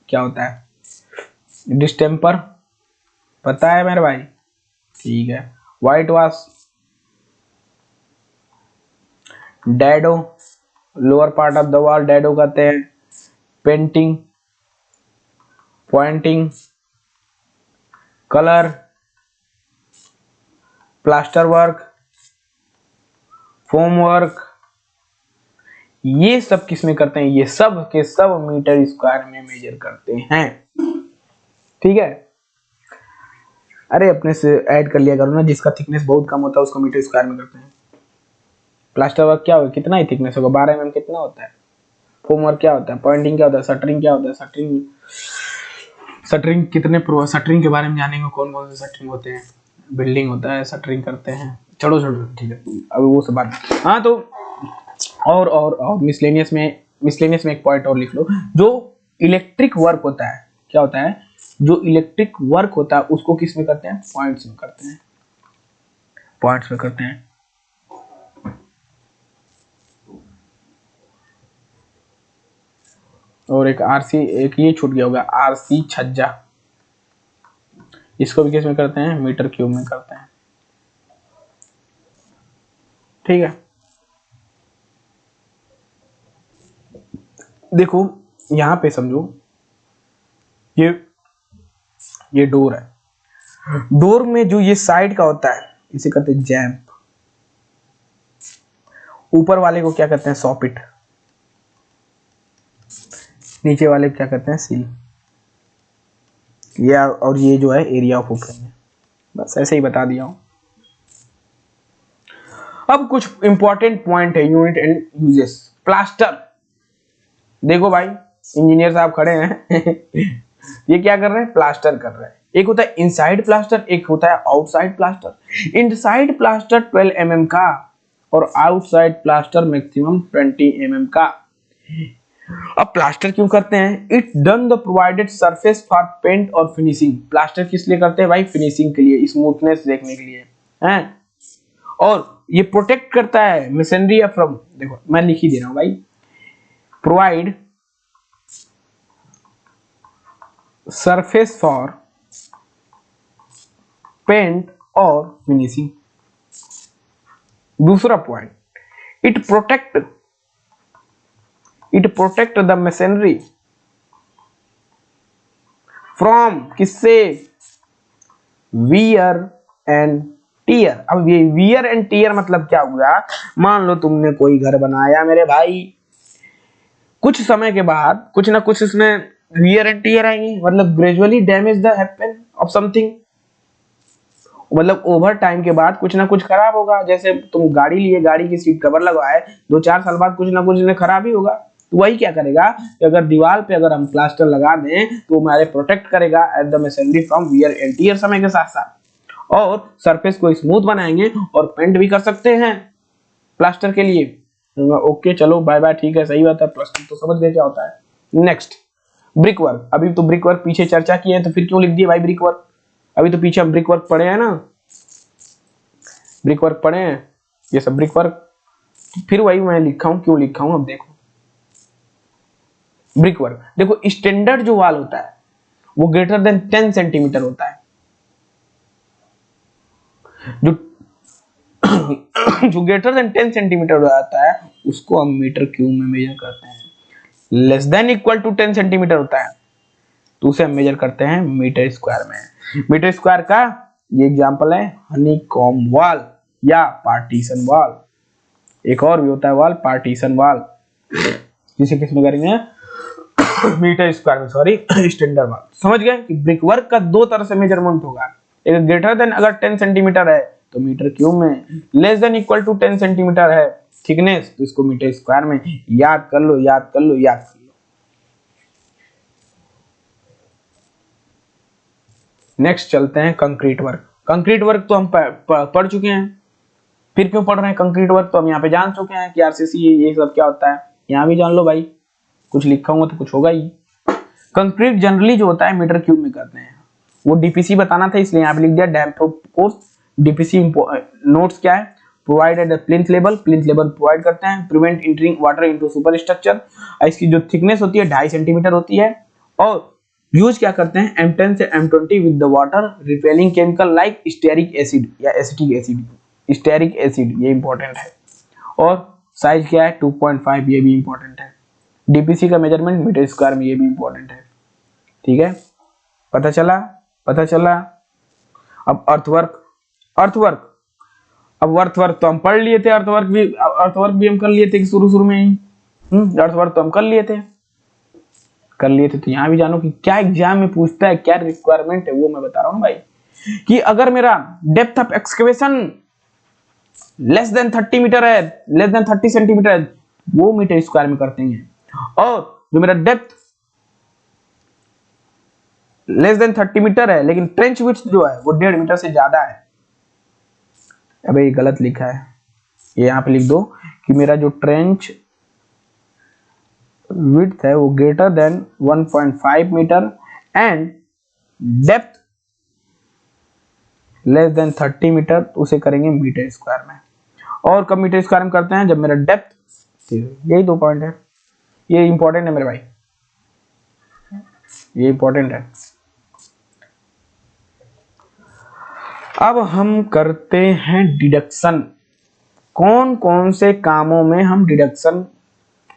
क्या होता है। डिस्टेम्पर पता है मेरे भाई, ठीक है। White wash, dado, lower part of the wall dado कहते हैं। Painting, pointing, colour, plaster work, foam work, ये सब किस में करते हैं, ये सब के सब मीटर स्क्वायर में मेजर करते हैं। ठीक है, अरे अपने से ऐड कर लिया करो ना, जिसका थिकनेस बहुत कम होता है उसको मीटर स्क्वायर में करते हैं। प्लास्टर वर्क क्या होगा, कितना ही थिकनेस होगा, 12 mm कितना होता है। फोम वर्क क्या होता है, पॉइंटिंग क्या होता है, शटरिंग क्या होता है, शटरिंग कितने प्रो, शटरिंग के बारे में जानेंगे, कौन कौन से शटरिंग होते हैं। बिल्डिंग होता है शटरिंग करते हैं, छोड़ो छोड़ो ठीक है, अभी वो सब बात। हाँ तो और मिसलेनियस में एक पॉइंट और लिख लो, जो इलेक्ट्रिक वर्क होता है, क्या होता है, जो इलेक्ट्रिक वर्क होता है उसको किस में करते हैं, पॉइंट्स में करते हैं, पॉइंट्स में करते हैं। और एक आरसी, एक ये छूट गया होगा, आरसी छज्जा, इसको भी किस में करते हैं, मीटर क्यूब में करते हैं। ठीक है, देखो यहां पे समझो, ये डोर है, डोर में जो ये साइड का होता है इसे कहते हैं जैम्प, ऊपर वाले को क्या कहते हैं, सॉपिट, नीचे वाले को क्या कहते हैं, सील। ये और ये जो है एरिया ऑफ ओपनिंग है, बस ऐसे ही बता दिया हूं। अब कुछ इंपॉर्टेंट पॉइंट है, यूनिट एंड यूजेस। प्लास्टर, देखो भाई इंजीनियर साहब खड़े हैं ये क्या कर रहे हैं, प्लास्टर कर रहे हैं। एक होता है इनसाइड प्लास्टर, एक होता है outside plaster. Inside plaster 12 mm का और आउटसाइड प्लास्टर मैक्सिमम 20 mm का। अब प्लास्टर क्यों करते हैं, it done the provided surface for paint और फिनिशिंग। प्लास्टर किस लिए करते हैं भाई, फिनिशिंग के लिए, स्मूथनेस देखने के लिए हैं। और ये प्रोटेक्ट करता है मशीनरी फ्रॉम, देखो मैं लिख ही दे रहा हूं भाई, प्रोवाइड सरफेस फॉर पेंट और फिनिशिंग। दूसरा point, it protect the machinery from, किससे, वियर एंड टीयर। अब ये वियर एंड टीयर मतलब क्या हुआ, मान लो तुमने कोई घर बनाया मेरे भाई, कुछ समय के बाद कुछ ना कुछ इसमें वियर एंड टीयर आएंगे, मतलब gradually damage the happen of something, मतलब ओवर टाइम के बाद कुछ ना कुछ खराब होगा। जैसे तुम गाड़ी लिए, गाड़ी की सीट कवर लगवाए, 2-4 साल बाद कुछ ना कुछ इसमें खराब ही होगा। तो वही क्या करेगा कि अगर दीवार पे अगर हम प्लास्टर लगा दें तो हमारे प्रोटेक्ट करेगा at the machinery from wear and tear समय के साथ साथ, और सरफेस को स्मूथ बनाएंगे और पेंट भी कर सकते हैं प्लास्टर के लिए। ओके चलो बाय बाय, ठीक है, सही बात है, प्लास्टर तो समझ गए क्या होता है। नेक्स्ट ब्रिक वर्क, अभी तो ब्रिक वर्क पीछे चर्चा की है तो फिर क्यों लिख दिए भाई ब्रिक वर्क, अभी तो पीछे हम ब्रिक वर्क पढ़े हैं ना, ब्रिक वर्क पढ़े हैं, ये सब ब्रिक वर्क, फिर वही मैं लिखा हूं, क्यों लिखा हूं अब देखो। ब्रिक वर्क देखो, स्टैंडर्ड जो वाल होता है वो ग्रेटर देन 10 सेंटीमीटर होता है, जो ग्रेटर देन 10 सेंटीमीटर हो जाता है उसको हम मीटर क्यूब में मेजर करते हैं। Less than equal to 10 centimetre होता है तो उसे हम मेजर करते हैं मीटर स्क्वायर में। मीटर स्क्वायर का ये एग्जांपल है हनीकॉम्ब वॉल या पार्टीशन वॉल। एक और भी होता है वॉल, पार्टीशन वॉल, जिसे किस में करेंगे मीटर स्क्वायर में, सॉरी स्टैंडर्ड वॉल। समझ गए कि ब्रिक वर्क का दो तरह से मेजरमेंट होगा, एक ग्रेटर देन अगर 10 सेंटीमीटर है तो मीटर क्यूब में। Less than equal to 10 centimetre है थिकनेस, तो इसको मीटर स्क्वायर में। याद कर लो, याद कर लो, याद कर लो। नेक्स्ट चलते हैं कंक्रीट वर्क। कंक्रीट वर्क तो हम पढ़ चुके हैं, फिर क्यों पढ़ रहे हैं कंक्रीट वर्क, तो हम यहाँ पे जान चुके हैं कि आरसीसी ये सब क्या होता है। यहाँ भी जान लो भाई, कुछ लिखा हुआ तो कुछ होगा ही। कंक्रीट जनरली जो होता है मीटर क्यूब में करते हैं, वो डीपीसी बताना था इसलिए यहाँ पे लिख दिया depth of course. DPC notes क्या है, प्रोवाइडेड प्लिंथ लेवल प्रोवाइड करते हैं, prevent entering water into super structure. इसकी जो थिकनेस होती है 2.5 सेंटीमीटर होती है, और यूज क्या करते हैं M10 से M20 with the water repelling chemical like stearic acid या एसिटिक एसिड, स्टेरिक एसिड, ये इंपॉर्टेंट है। और साइज क्या है 2.5, ये भी इंपॉर्टेंट है। डीपीसी का मेजरमेंट मीटर स्क्वायर में, ये भी इंपॉर्टेंट है। ठीक है, पता चला, पता चला। अब अर्थवर्क, अर्थवर्क, अब अर्थवर्क तो हम पढ़ लिए थे, अर्थवर्क भी हम कर लिए थे शुरू में ही। अर्थवर्क तो हम कर लिए थे, तो यहाँ भी जानो कि क्या एग्जाम में पूछता है, क्या रिक्वायरमेंट है, वो मैं बता रहा हूँ भाई। कि अगर मेरा depth of excavation less than 30 metre है, लेस देन 30 सेंटीमीटर है, वो मीटर स्क्वायर में करते हैं। और जो मेरा डेप्थ लेस देन 30 मीटर है लेकिन ट्रेंच विड्थ जो है वो 1.5 मीटर से ज्यादा है, अबे ये गलत लिखा है, ये यहाँ पे लिख दो कि मेरा जो ट्रेंच विड्थ है वो greater than 1.5 metre and depth less than 30 metre, तो उसे करेंगे मीटर स्क्वायर में। और कब मीटर स्क्वायर में करते हैं, जब मेरा डेप्थ, यही 2 पॉइंट है, ये इंपॉर्टेंट है मेरे भाई, ये इंपॉर्टेंट है। अब हम करते हैं डिडक्शन। कौन कौन से कामों में हम डिडक्शन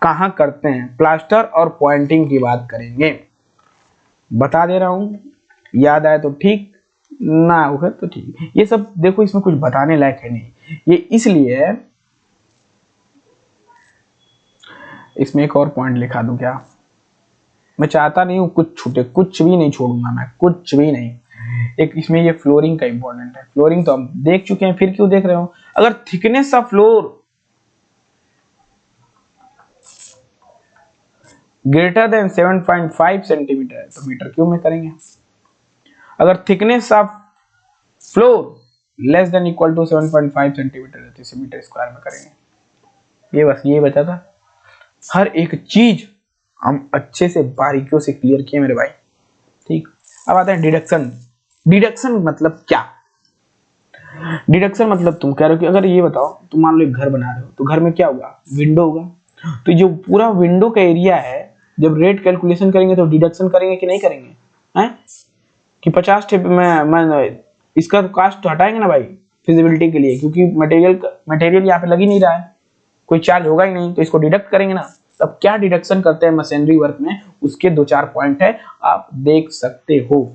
कहां करते हैं, प्लास्टर और पॉइंटिंग की बात करेंगे, बता दे रहा हूं। याद आए तो ठीक, ना होगा तो ठीक। ये सब देखो, इसमें कुछ बताने लायक है नहीं, ये इसलिए है। इसमें एक और पॉइंट लिखा दूं क्या, मैं चाहता नहीं हूं कुछ छूटे, कुछ भी नहीं छोड़ूंगा मैं, कुछ भी नहीं। एक इसमें ये फ्लोरिंग का इंपॉर्टेंट है। फ्लोरिंग तो हम देख चुके हैं, फिर क्यों देख रहे हो। अगर thickness of floor greater than 7.5 centimetre है तो मीटर क्यूब में करेंगे। अगर thickness of floor less than equal to 7.5 centimetre है तो इसे मीटर स्क्वायर में करेंगे। ये बस ये बचा था। हर एक चीज हम अच्छे से बारीकियों से क्लियर किए मेरे भाई। ठीक, अब आता है डिडक्शन। डिडक्शन मतलब क्या, डिडक्शन मतलब तुम कह रहे हो कि अगर ये बताओ, तुम मान लो एक घर बना रहे हो तो घर में क्या होगा, विंडो होगा। तो जो पूरा विंडो का एरिया है, जब रेट कैलकुलेशन करेंगे तो डिडक्शन करेंगे कि नहीं करेंगे, हैं कि 50 मैं इसका कास्ट तो हटाएंगे ना भाई फिजिबिलिटी के लिए, क्योंकि मटेरियल यहाँ पे लग ही नहीं रहा है, कोई चार्ज होगा ही नहीं, तो इसको डिडक्ट करेंगे ना। अब क्या डिडक्शन करते हैं मशीनरी वर्क में, उसके 2-4 पॉइंट है, आप देख सकते हो।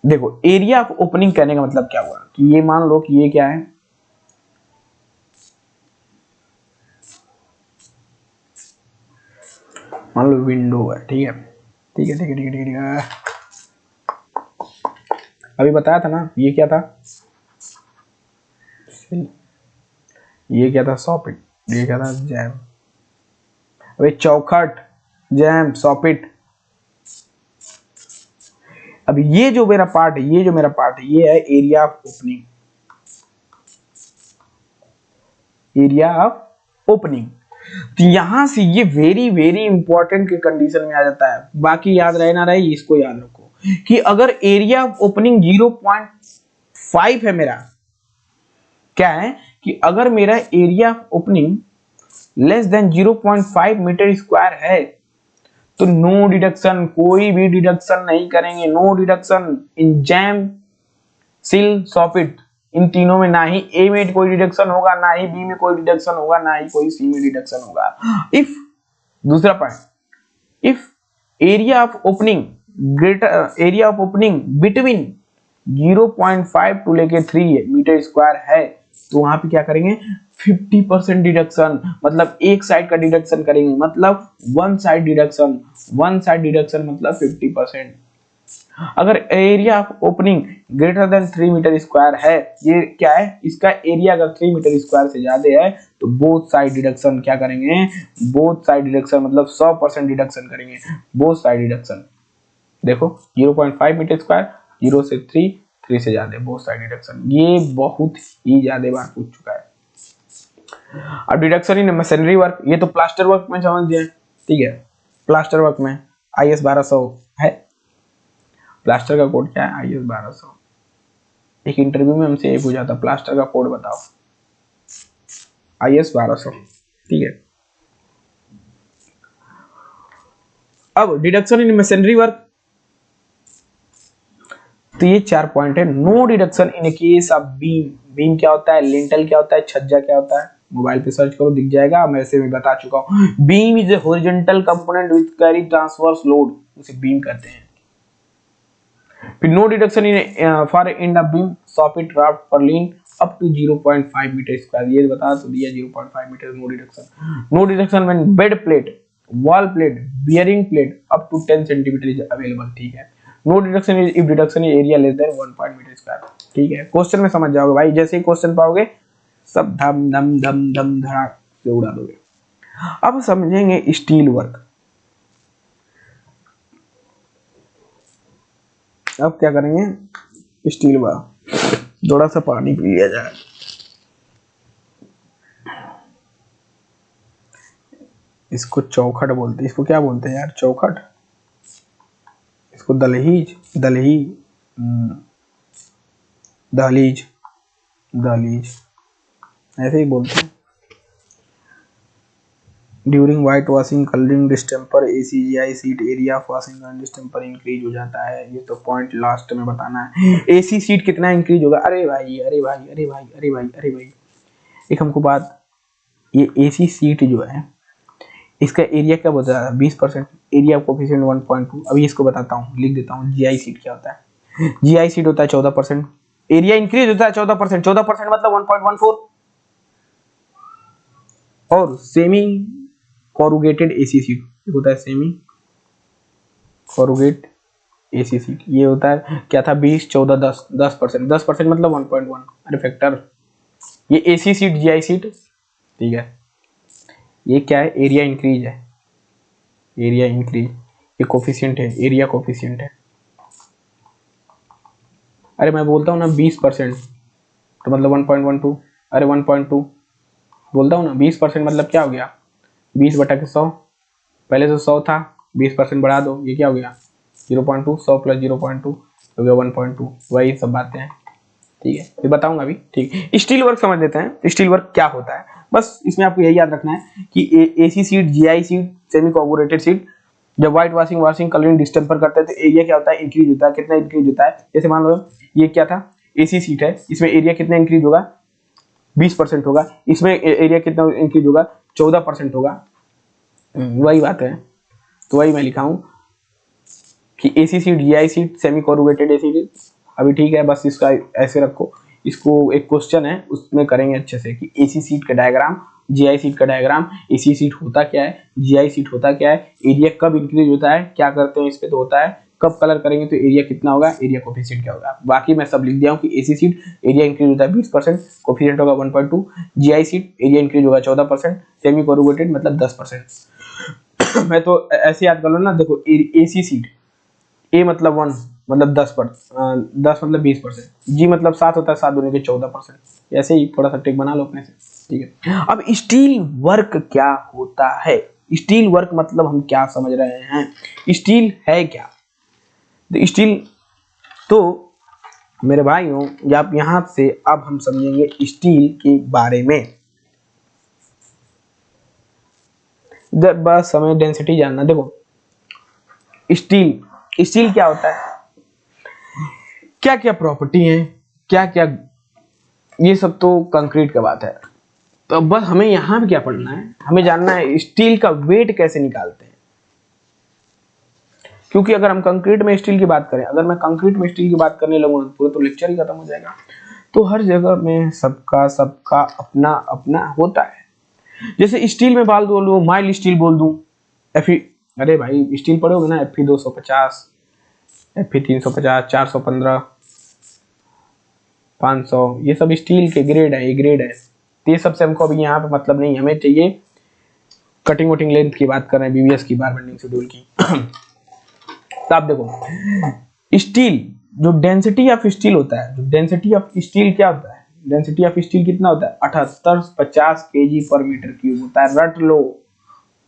देखो, एरिया ऑफ ओपनिंग कहने का मतलब क्या हुआ कि ये मान लो कि ये क्या है, मान लो विंडो है, ठीक है, ठीक है, ठीक है, ठीक है, ठीक है। अभी बताया था ना, ये क्या था, ये क्या था, सॉपिट, ये क्या था, जैम। अबे चौखट, जैम, सॉपिट। अब ये जो मेरा पार्ट है, ये जो मेरा पार्ट है, ये है area of opening, area of opening. तो यहां से ये वेरी वेरी इंपॉर्टेंट के कंडीशन में आ जाता है। बाकी याद रहे ना रहे, इसको याद रखो कि अगर एरिया ऑफ ओपनिंग 0.5 है मेरा, क्या है कि अगर मेरा area of opening less than 0.5 metre square है तो नो डिडक्शन, कोई भी डिडक्शन नहीं करेंगे। नो डिडक्शन इन जैम, सिल, सॉपिट, इन तीनों में ना ही ए में कोई डिडक्शन होगा, ना ही बी में कोई डिडक्शन होगा, ना ही कोई सी में डिडक्शन होगा। इफ, दूसरा point, if area of opening greater, area of opening between 0.5 to लेके 3 मीटर स्क्वायर है तो वहां पे क्या करेंगे, 50% डिडक्शन, मतलब एक साइड का डिडक्शन करेंगे, मतलब one side deduction, one side deduction मतलब 50%। अगर area of opening greater than 3 metre square है, ये क्या है, इसका एरिया अगर 3 मीटर स्क्वायर से ज्यादा है तो बोथ साइड डिडक्शन क्या करेंगे, बोथ साइड डिडक्शन मतलब 100% डिडक्शन करेंगे, बोथ साइड डिडक्शन। देखो 0.5 मीटर स्क्वायर, 0 से 3, 3 से ज्यादा, बोथ साइड डिडक्शन। ये बहुत ही ज्यादा बार पूछ चुका है। अब डिडक्शन इन मशीनरी वर्क, ये तो प्लास्टर वर्क में समझ गए, ठीक है। प्लास्टर वर्क में IS 1200 है, प्लास्टर का कोड क्या है, IS 1200। एक इंटरव्यू में हमसे ये पूछा था, प्लास्टर का कोड बताओ, IS 1200, ठीक है। अब डिडक्शन इन मशीनरी वर्क, तो ये 4 पॉइंट है। No deduction in case of beam, beam क्या होता है, लिंटल क्या होता है, छज्जा क्या होता है, मोबाइल पे सर्च करो दिख जाएगा, मैं ऐसे में बता चुका हूँ। Beam is a horizontal component with carry transverse load, उसे बीम कहते हैं। फिर no deduction in for end of beam socket raft purlin up to 0.5 metre square, ये बता तो दिया 0.5 metre no deduction. No deduction when bed plate, wall plate, bearing plate up to 10 centimetre is available, ठीक है। No deduction is if deduction is area less than 1 metre square, ठीक है। Question में समझ जाओगे भाई, जैसे ही क्वेश्चन पाओगे सब धम धम धम धम धड़ाक से उड़ा दोगे। अब समझेंगे स्टील वर्क। अब क्या करेंगे, स्टील वर्क। थोड़ा सा पानी पी लिया जाए। इसको चौखट बोलते हैं, इसको क्या बोलते हैं यार, चौखट, इसको दहलीज, दहलीज, दहलीज ऐसे ही बोलते हैं। During white washing colouring distemper ACGI seat area of washing and distemper increase हो जाता है। ये तो पॉइंट लास्ट में बताना है। AC सीट कितना इंक्रीज होगा, अरे भाई अरे भाई अरे भाई अरे भाई अरे भाई, एक हमको बात, ये AC सीट जो है इसका एरिया क्या बता है, 20%, एरिया कोफिशिएंट 1.2। अभी इसको बताता हूँ, लिख देता हूँ। GI सीट क्या होता है, GI सीट होता है 14%, एरिया इंक्रीज होता है 14%, 14% मतलब 1.14। और सेमी कोरुगेटेड AC सीट होता है, सेमी कोरुगेट AC सीट, ये होता है क्या था, 20, 14, 10, 10%, 10% मतलब 1.1, अरे फैक्टर। ये AC सीट, GI सीट, ठीक है। ये क्या है, एरिया इंक्रीज है, एरिया इंक्रीज, ये कोफिशिएंट है, एरिया कोफिशिएंट है। अरे मैं बोलता हूँ ना 20% तो मतलब 1.12, अरे 1.2 बोलता हूँ ना, 20% मतलब क्या हो गया, 20/100, पहले तो 100 था, 20% बढ़ा दो, ये क्या हो गया 0.2, 100 + 0.2 हो गया 1.2, वही सब बातें हैं, ठीक है। ये बताऊंगा अभी, ठीक। स्टील वर्क समझ लेते हैं, स्टील वर्क क्या होता है, बस इसमें आपको यही याद रखना है कि AC seat, GI seat, semi coordinated seat, जब व्हाइट वॉशिंग कलरिंग डिस्टेम्पर करते हैं तो एरिया क्या होता है, इंक्रीज होता है। कितना इंक्रीज होता है, जैसे मान लो ये क्या था, AC सीट है, इसमें एरिया कितना इंक्रीज होगा, 20% होगा। इसमें एरिया कितना इंक्रीज होगा, 14% होगा। वही बात है, तो वही मैं लिखा हूँ कि AC seat, GI seat, semi corrugated AC seat. अभी ठीक है, बस इसका ऐसे रखो। इसको एक क्वेश्चन है उसमें करेंगे अच्छे से कि AC सीट का डायग्राम, GI सीट का डायग्राम, AC सीट होता क्या है, GI सीट होता क्या है, एरिया कब इंक्रीज होता है, क्या करते हैं इस पे तो होता है, कब कलर करेंगे तो एरिया कितना होगा, एरिया कोफिशिएंट क्या होगा। बाकी मैं सब लिख दिया हूँ कि AC सीट एरिया इंक्रीज होता है 20%, कोफिशिएंट होगा 1.2, GI सीट एरिया इंक्रीज होगा 14%, सेमी कोरुगेटेड मतलब 10%। मैं तो ऐसे याद कर लो ना, देखो AC सीट, A मतलब 1 मतलब 10 मतलब 20%, G मतलब 7 होता है, 7 दूनी के 14%। ऐसे ही थोड़ा सा ट्रिक बना लो अपने से, ठीक है। अब स्टील वर्क क्या होता है, स्टील वर्क मतलब हम क्या समझ रहे हैं, स्टील है क्या, स्टील तो मेरे भाइयों आप यहां से अब हम समझेंगे स्टील के बारे में। बस हमें डेंसिटी जानना। देखो स्टील, स्टील क्या होता है, क्या क्या प्रॉपर्टी है, क्या क्या, ये सब तो कंक्रीट का बात है। तो अब बस हमें यहां पे क्या पढ़ना है, हमें जानना है स्टील का वेट कैसे निकालते हैं। क्योंकि अगर हम कंक्रीट में स्टील की बात करें, अगर मैं कंक्रीट में स्टील की बात करने लगूंगा पूरा तो लेक्चर ही खत्म हो जाएगा। तो हर जगह में सबका सबका अपना अपना होता है। जैसे स्टील में बाल बोल दूं, माइल्ड स्टील बोल दूं, एफी, अरे भाई स्टील पढ़ोगे ना, Fe 250, Fe 350, 415, 500, ये सब स्टील के ग्रेड है, ये ग्रेड है। तो ये सबसे हमको अभी यहाँ पे मतलब नहीं, हमें चाहिए कटिंग वटिंग लेंथ की बात कर रहे हैं, बीबीएस की, बार बेंडिंग शेड्यूल की। तो आप देखो स्टील, जो डेंसिटी ऑफ स्टील होता है, जो डेंसिटी ऑफ स्टील क्या होता है, डेंसिटी ऑफ स्टील कितना होता है, 7850 केजी पर मीटर क्यूब होता है। रट लो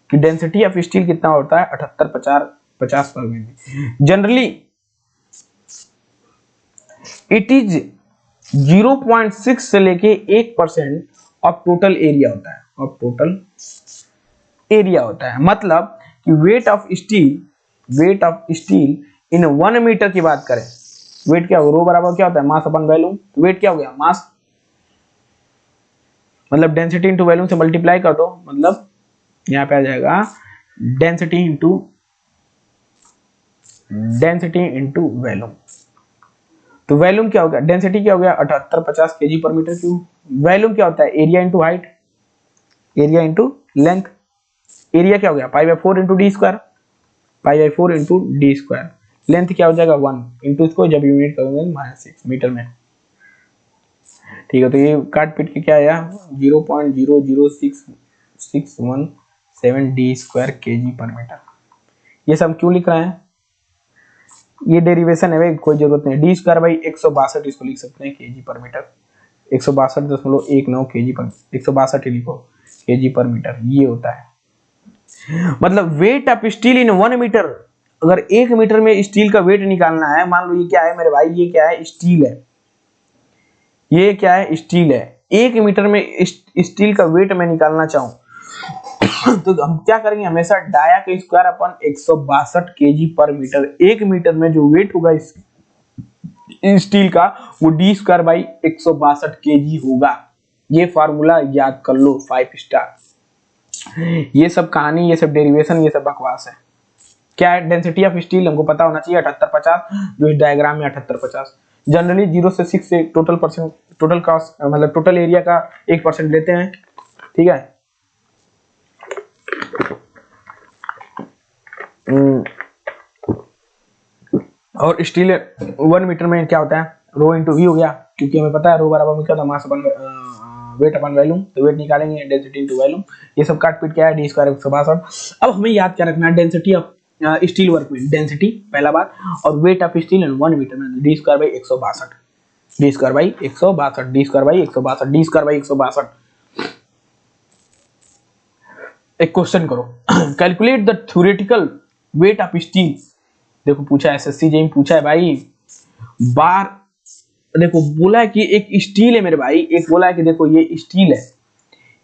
कि डेंसिटी ऑफ स्टील कितना होता है, 7850 पर मीटर। जनरली इट इज 0.6 से लेके 1% ऑफ टोटल एरिया होता है, ऑफ टोटल एरिया होता है। मतलब कि weight of steel in 1 metre की बात करें, वेट क्या होगा, रो बराबर क्या होता है, मास अपन वॉल्यूम। तो वेट क्या हो गया, मास मतलब डेंसिटी इंटू वॉल्यूम से मल्टीप्लाई कर दो, मतलब यहाँ पे आ जाएगा डेंसिटी इंटू वॉल्यूम। तो वॉल्यूम क्या हो गया, डेंसिटी क्या हो गया 7850 KG per metre cube. Volume क्या होता है, area into height, area into length. Area क्या हो गया π/4 into D square, π/4 into D square. Length क्या हो जाएगा 1 इंटू, इसको जब यूनिट करोगे -6 मीटर में। ठीक है, तो ये काट पीट के क्या आया 0.006617 D square KG per metre. ये सब क्यों लिख रहे हैं, ये डेरिवेशन है भाई, कोई जरूरत नहीं। डी स्क्वायर बाई 162 इसको लिख सकते हैं केजी पर मीटर, 162.19 केजी पर, 162 ही लिखो केजी पर मीटर, ये होता है। मतलब weight of steel in 1 metre, अगर 1 मीटर में स्टील का वेट निकालना है, मान लो ये क्या है मेरे भाई, ये क्या है, स्टील है, ये क्या है, स्टील है। 1 मीटर में स्टील का वेट मैं निकालना चाहूं तो हम क्या करेंगे, हमेशा डाया का square upon 162 KG per metre. 1 metre में जो वेट होगा इस स्टील का, वो डी स्क्वायर बाई 162 केजी होगा। ये फार्मूला याद कर लो, 5 स्टार। ये सब कहानी, ये सब डेरिवेशन, ये सब बकवास है। क्या है डेंसिटी ऑफ स्टील, हमको पता होना चाहिए 7850, जो इस डायग्राम में 7850। जनरली 0 से 6 से टोटल कॉस्ट मतलब टोटल एरिया का 1% लेते हैं, ठीक है। और स्टील 1 मीटर में क्या होता है, रो इंटू वी हो गया, क्योंकि हमें पता है रो बराबर में क्या था, मास अपन वेट अपन वॉल्यूम। तो वेट निकालेंगे डेंसिटी इंटू वॉल्यूम, ये सब काट पीट क्या है, डी स्क्वायर 162। अब हमें याद क्या रखना है, डेंसिटी ऑफ स्टील वर्क में, डेंसिटी पहला बात, और weight of steel in 1 metre में D square by 162, D square by 162, D square by 162, D square by 162। एक क्वेश्चन करो, calculate the theoretical weight of steel. देखो पूछा है, एसएससी जेईई पूछा है भाई बार। देखो बोला है कि एक स्टील है मेरे भाई, एक बोला है कि देखो ये स्टील है,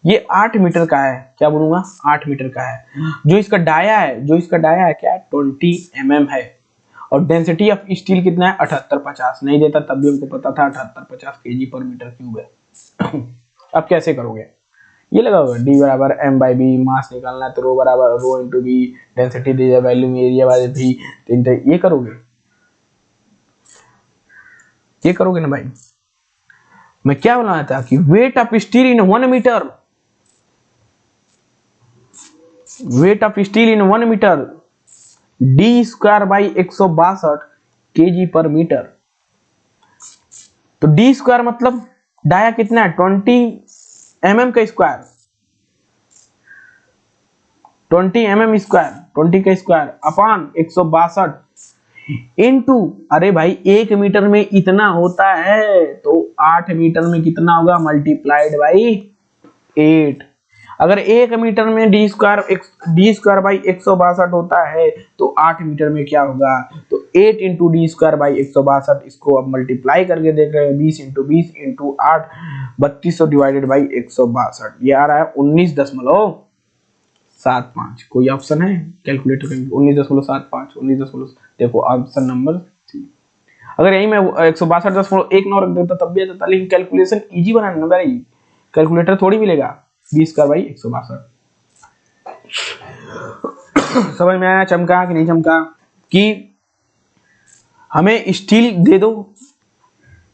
ये 8 मीटर का है, क्या बोलूंगा 8 मीटर का है। जो इसका डाया है क्या है 20 mm है, और डेंसिटी ऑफ स्टील कितना है 7850। नहीं देता तब भी हमको पता था 7850 केजी पर मीटर क्यूब है। अब कैसे करोगे, ये लगा होगा डी बराबर एम बाई बी, मास निकालना है तो रो बराबर रो इंटू बी, डेंसिटी दी जाए वॉल्यूम एरिया बाय भी, ये करोगे ना भाई। मैं क्या बोलना था कि weight of steel in 1 metre, weight of steel in 1 metre D square by 162 KG per metre. तो डी स्क्वायर मतलब डाया कितना है 20 mm का स्क्वायर, 20 mm स्क्वायर, 20 का स्क्वायर अपान 162 इनटू, अरे भाई 1 मीटर में इतना होता है तो 8 मीटर में कितना होगा, मल्टीप्लाइड बाई 8। अगर 1 मीटर में डी स्क्वायर बाई 162 होता है तो 8 मीटर में क्या होगा, तो 8 इंटू डी स्क्वायर बाई 162। इसको अब मल्टीप्लाई करके देख रहे हैं, 20 इंटू 20 इंटू 8, 3200 डिवाइडेड बाई 162, ये आ रहा है 19.75। कोई ऑप्शन है कैलकुलेटर में 19.75, 19. देखो ऑप्शन नंबर सी। अगर यही मैं 162.19 रख देता तब भी आ जाता, लेकिन कैलकुलेशन इजी बनाना ना भाई, कैलकुलेटर थोड़ी मिलेगा 20 का बाई 162। समझ में आया, चमका कि नहीं चमका, कि हमें स्टील दे दो,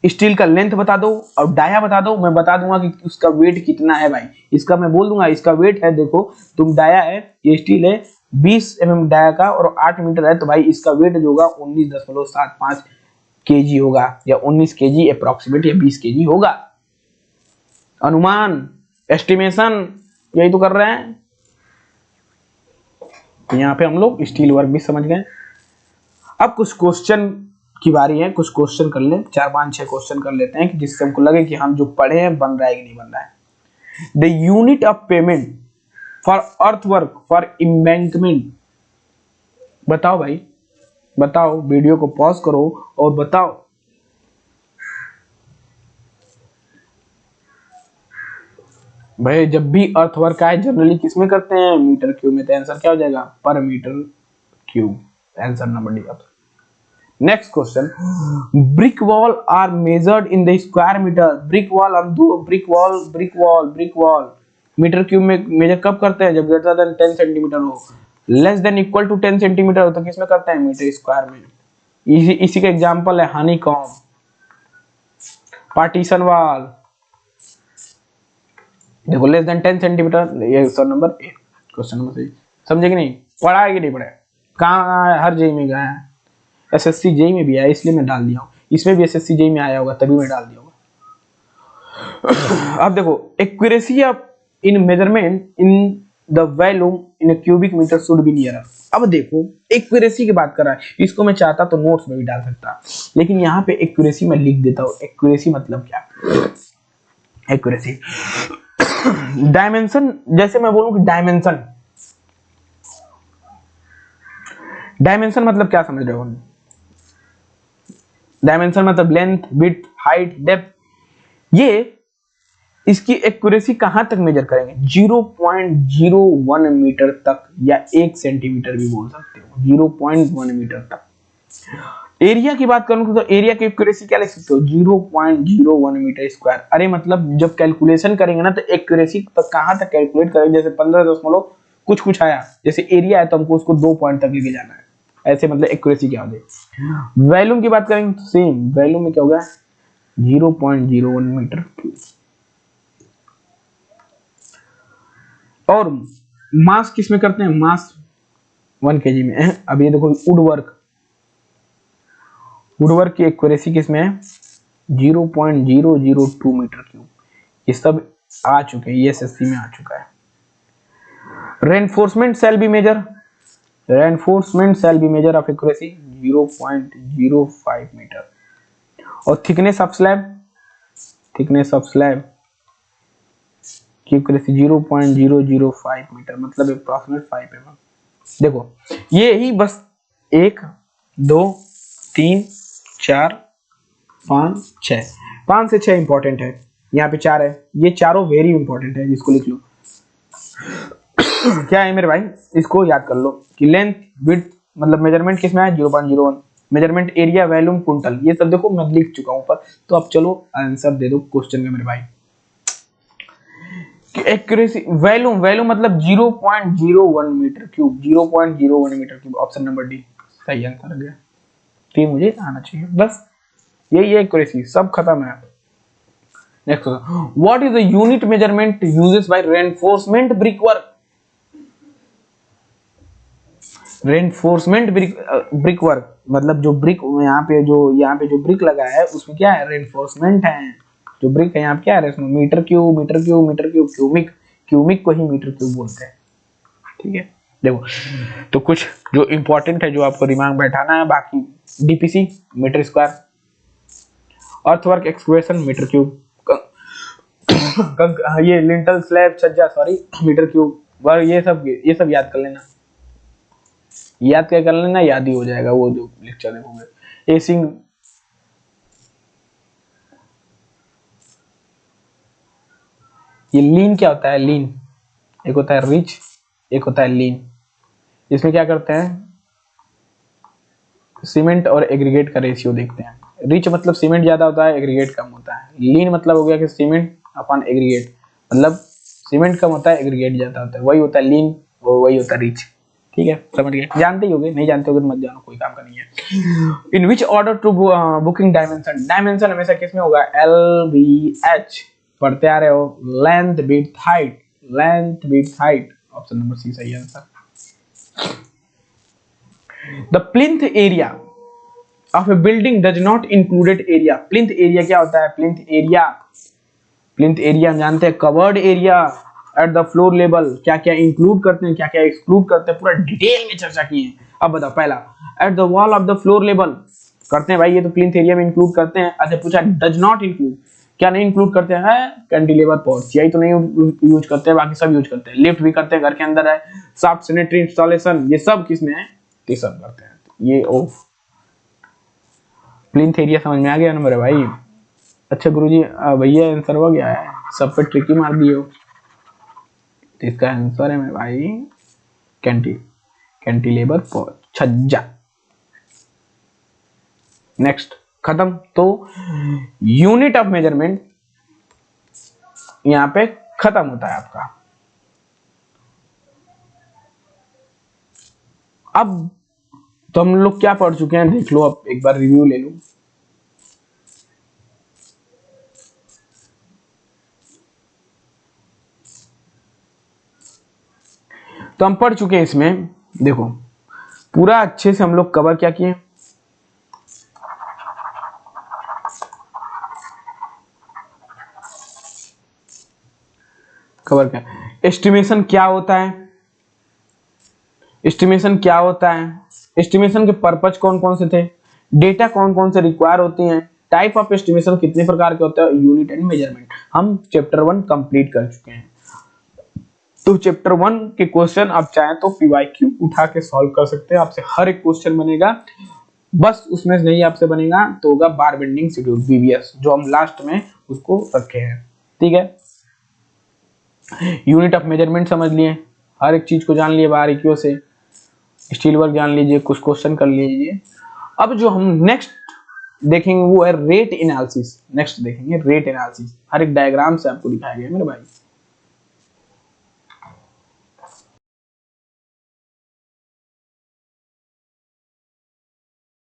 स्टील का लेंथ बता दो और डाया बता दो, मैं बता दूंगा कि उसका वेट कितना है भाई। इसका मैं बोल दूंगा इसका वेट है, देखो तुम डाया है, ये स्टील है, 20 mm डाया का और 8 मीटर है, तो भाई इसका वेट जो होगा 19.75 kg होगा, या 19 kg अप्रोक्सीमेट, या 20 kg होगा। अनुमान, एस्टिमेशन, यही तो कर रहे हैं। यहाँ पे हम लोग स्टील वर्क भी समझ गए। अब कुछ क्वेश्चन की बारी है, कुछ क्वेश्चन कर ले, 4-5-6 क्वेश्चन कर लेते हैं कि जिससे हमको लगे कि हम जो पढ़े हैं बन रहा है कि नहीं बन रहा है। The unit of payment for earth work for embankment, बताओ भाई, बताओ, वीडियो को पॉज करो और बताओ। भाई जब भी अर्थ वर्क आए जनरली किसमें करते हैं, मीटर क्यूब में, तो आंसर क्या हो जाएगा, per metre cube, answer number D. Next question, brick wall are measured in the square metre. Brick wall, हम दो ब्रिक वॉल मीटर क्यूब में मेजर कब करते हैं, जब ग्रेटर देन 10 सेंटीमीटर हो, less than equal to 10 centimetre हो, तो किसमें करते हैं, मीटर स्क्वायर में। इसी का एग्जांपल है हनीकॉम्ब, पार्टीशन वॉल। देखो लेस देन 10 सेंटीमीटर, ये sir number A, question number सही। समझे कि नहीं, पढ़ा है कि नहीं पढ़ा, कहाँ हर जेई में गया है, एसएससी जेई में भी आया, इसलिए मैं डाल दिया हूँ, इसमें भी एसएससी जेई में आया होगा तभी मैं डाल दिया होगा। अब देखो, accuracy of in measurement in the volume in cubic metre should be near. अब देखो एक्यूरेसी की बात कर रहा है, इसको मैं चाहता तो नोट्स में भी डाल सकता, लेकिन यहाँ पे एक्यूरेसी मैं लिख देता हूँ। एक्यूरेसी मतलब क्या, एक्यूरेसी डायमेंशन, जैसे मैं बोलूं कि डायमेंशन, डायमेंशन मतलब क्या समझ रहे हो, डायमेंशन मतलब लेंथ, विड्थ, हाइट, डेप्थ। ये इसकी एक्यूरेसी कहां तक मेजर करेंगे, 0.01 मीटर तक, या 1 सेंटीमीटर भी बोल सकते हो, 0.1 मीटर तक। एरिया की बात करूं तो एरिया की एक्यूरेसी क्या लिख सकते हो, 0.01 मीटर स्क्वायर। अरे मतलब जब कैलकुलेशन करेंगे ना तो एक्यूरेसी तक कहां तक कैलकुलेट करेंगे, जैसे 15 कुछ आया, जैसे एरिया है तो हमको उसको 2 पॉइंट तक लेके जाना है, ऐसे मतलब एक्यूरेसी क्या होगी। वॉल्यूम की बात करेंगे तो सेम, वॉल्यूम में क्या होगा, 0.01 मीटर क्यूब। और मास किसमें करते हैं, मास 1 kg में। अब ये देखो वुडवर्क की एक्यूरेसी किसमें है, 0.002 मीटर क्यूब। ये सब आ चुके हैं, ये एसएससी में आ चुका है। Reinforcement shall be measure, reinforcement shall be measure of accuracy 0.05 metre. और thickness of slab, thickness of slab की एक्यूरेसी 0.005 मीटर, मतलब अप्रॉक्सीमेट 5 mm। देखो ये ही बस 1 2 3 4 5 6, 5 से 6 इंपॉर्टेंट है, यहाँ पे 4 है, ये चारों वेरी इंपॉर्टेंट है, जिसको लिख लो। क्या है मेरे भाई, इसको याद कर लो कि लेंथ, विड्थ मतलब मेजरमेंट किसमें है, 0.01, मेजरमेंट एरिया, वॉल्यूम, कुंटल, ये सब देखो मैं लिख चुका हूं ऊपर। तो अब चलो आंसर दे दो क्वेश्चन का मेरे भाई। एक्यूरेसी, वॉल्यूम, वॉल्यूम मतलब 0.01 metre cube, 0.01 metre cube, option number D सही आंसर आ गया। तो मुझे आना चाहिए, बस यही है एक्यूरेसी, सब खत्म है। Next, what is the unit measurement uses by reinforcement brickwork. Reinforcement brick work मतलब जो ब्रिक यहाँ पे जो ब्रिक लगा है उसमें क्या है, रेनफोर्समेंट है। जो ब्रिक है यहाँ पे क्या है, इसमें metre cube, metre cube, metre cube, cubic, cubic को ही मीटर क्यूब बोलते हैं। ठीक है, देखो तो कुछ जो इंपॉर्टेंट है जो आपको दिमाग बैठाना है, बाकी DPC metre square, earthwork excavation metre cube, ये लिंटल स्लैब छज्जा सॉरी मीटर क्यूब, ये सब याद कर लेना, याद क्या कर लेना, याद ही हो जाएगा वो जो लेक्चर देखोगे। एसिंग, ये लीन क्या होता है, लीन एक होता है रिच, एक होता है लीन। इसमें क्या करते हैं, सीमेंट और एग्रीगेट का रेशियो देखते हैं। रिच मतलब सीमेंट ज्यादा होता है, एग्रीगेट कम होता है। लीन मतलब हो गया कि सीमेंट अपन एग्रीगेट, मतलब सीमेंट कम होता है, एग्रीगेट ज्यादा होता है, वही होता है लीन, वही होता है रिच। ठीक है, समझ गए, जानते ही होगे, नहीं जानते होगे तो मत जानो, कोई काम का नहीं है। In which order to booking dimension, dimension हमेशा किसमें होगा, LBH पढ़ते आ रहे हो, length width height, length width height, option number C सही answer. The plinth area of a building does not included area. Plinth area क्या होता है? प्लिंथ एरिया जानते हैं, covered area at the floor level क्या क्या इंक्लूड करते हैं, क्या क्या एक्सक्लूड करते हैं, पूरा डिटेल में चर्चा की है। अब बताओ, पहला at the wall of the floor level करते हैं भाई, ये तो प्लिंथ एरिया में इंक्लूड करते हैं। अच्छा पूछा डज नॉट इंक्लूड, क्या नहीं इंक्लूड करते हैं? कैंटिलीवर पोर्च, यही तो नहीं यूज करते हैं, बाकी सब यूज करते हैं। लिफ्ट भी करते हैं, घर के अंदर है। सॉफ्ट सैनिटरी इंस्टॉलेशन, ये सब किस में है? ये सब करते हैं। ये ओफ प्लिंथ एरिया समझ में आ गया ना मेरे भाई? अच्छा गुरुजी भैया आंसर हो गया है, सब पे ट्रिकी मार दियो। तो इसका आंसर है मेरे भाई कैंटिलीवर पोर्च, छज्जा। नेक्स्ट खत्म। तो यूनिट ऑफ मेजरमेंट यहां पे खत्म होता है आपका। अब तो हम लोग क्या पढ़ चुके हैं देख लो, अब एक बार रिव्यू ले लो। तो हम पढ़ चुके हैं इसमें, देखो पूरा अच्छे से हम लोग कवर क्या किए, कवर क्या, एस्टिमेशन क्या होता है, एस्टिमेशन क्या होता है, एस्टिमेशन के पर्पज कौन कौन से थे, डेटा कौन कौन से रिक्वायर होती हैं, टाइप ऑफ एस्टिमेशन कितने प्रकार के होते हैं, यूनिट एंड मेजरमेंट। हम चैप्टर 1 कंप्लीट कर चुके हैं। तो चैप्टर 1 के क्वेश्चन आप चाहें तो पीवाईक्यू उठा के सॉल्व कर सकते हैं, आपसे हर एक क्वेश्चन बनेगा। बस उसमें नहीं आपसे बनेगा तो होगा बार बेंडिंग शेड्यूल, बीबीएस, जो हम लास्ट में उसको रखे हैं। ठीक है, यूनिट ऑफ मेजरमेंट समझ लिए, हर एक चीज को जान लिए बारीकियों से, स्टील वर्क जान लीजिए, कुछ क्वेश्चन कर लीजिए। अब जो हम नेक्स्ट देखेंगे वो है रेट एनालिसिस। नेक्स्ट देखेंगे रेट एनालिसिस, हर एक डायग्राम से आपको दिखाया गया है मेरे भाई।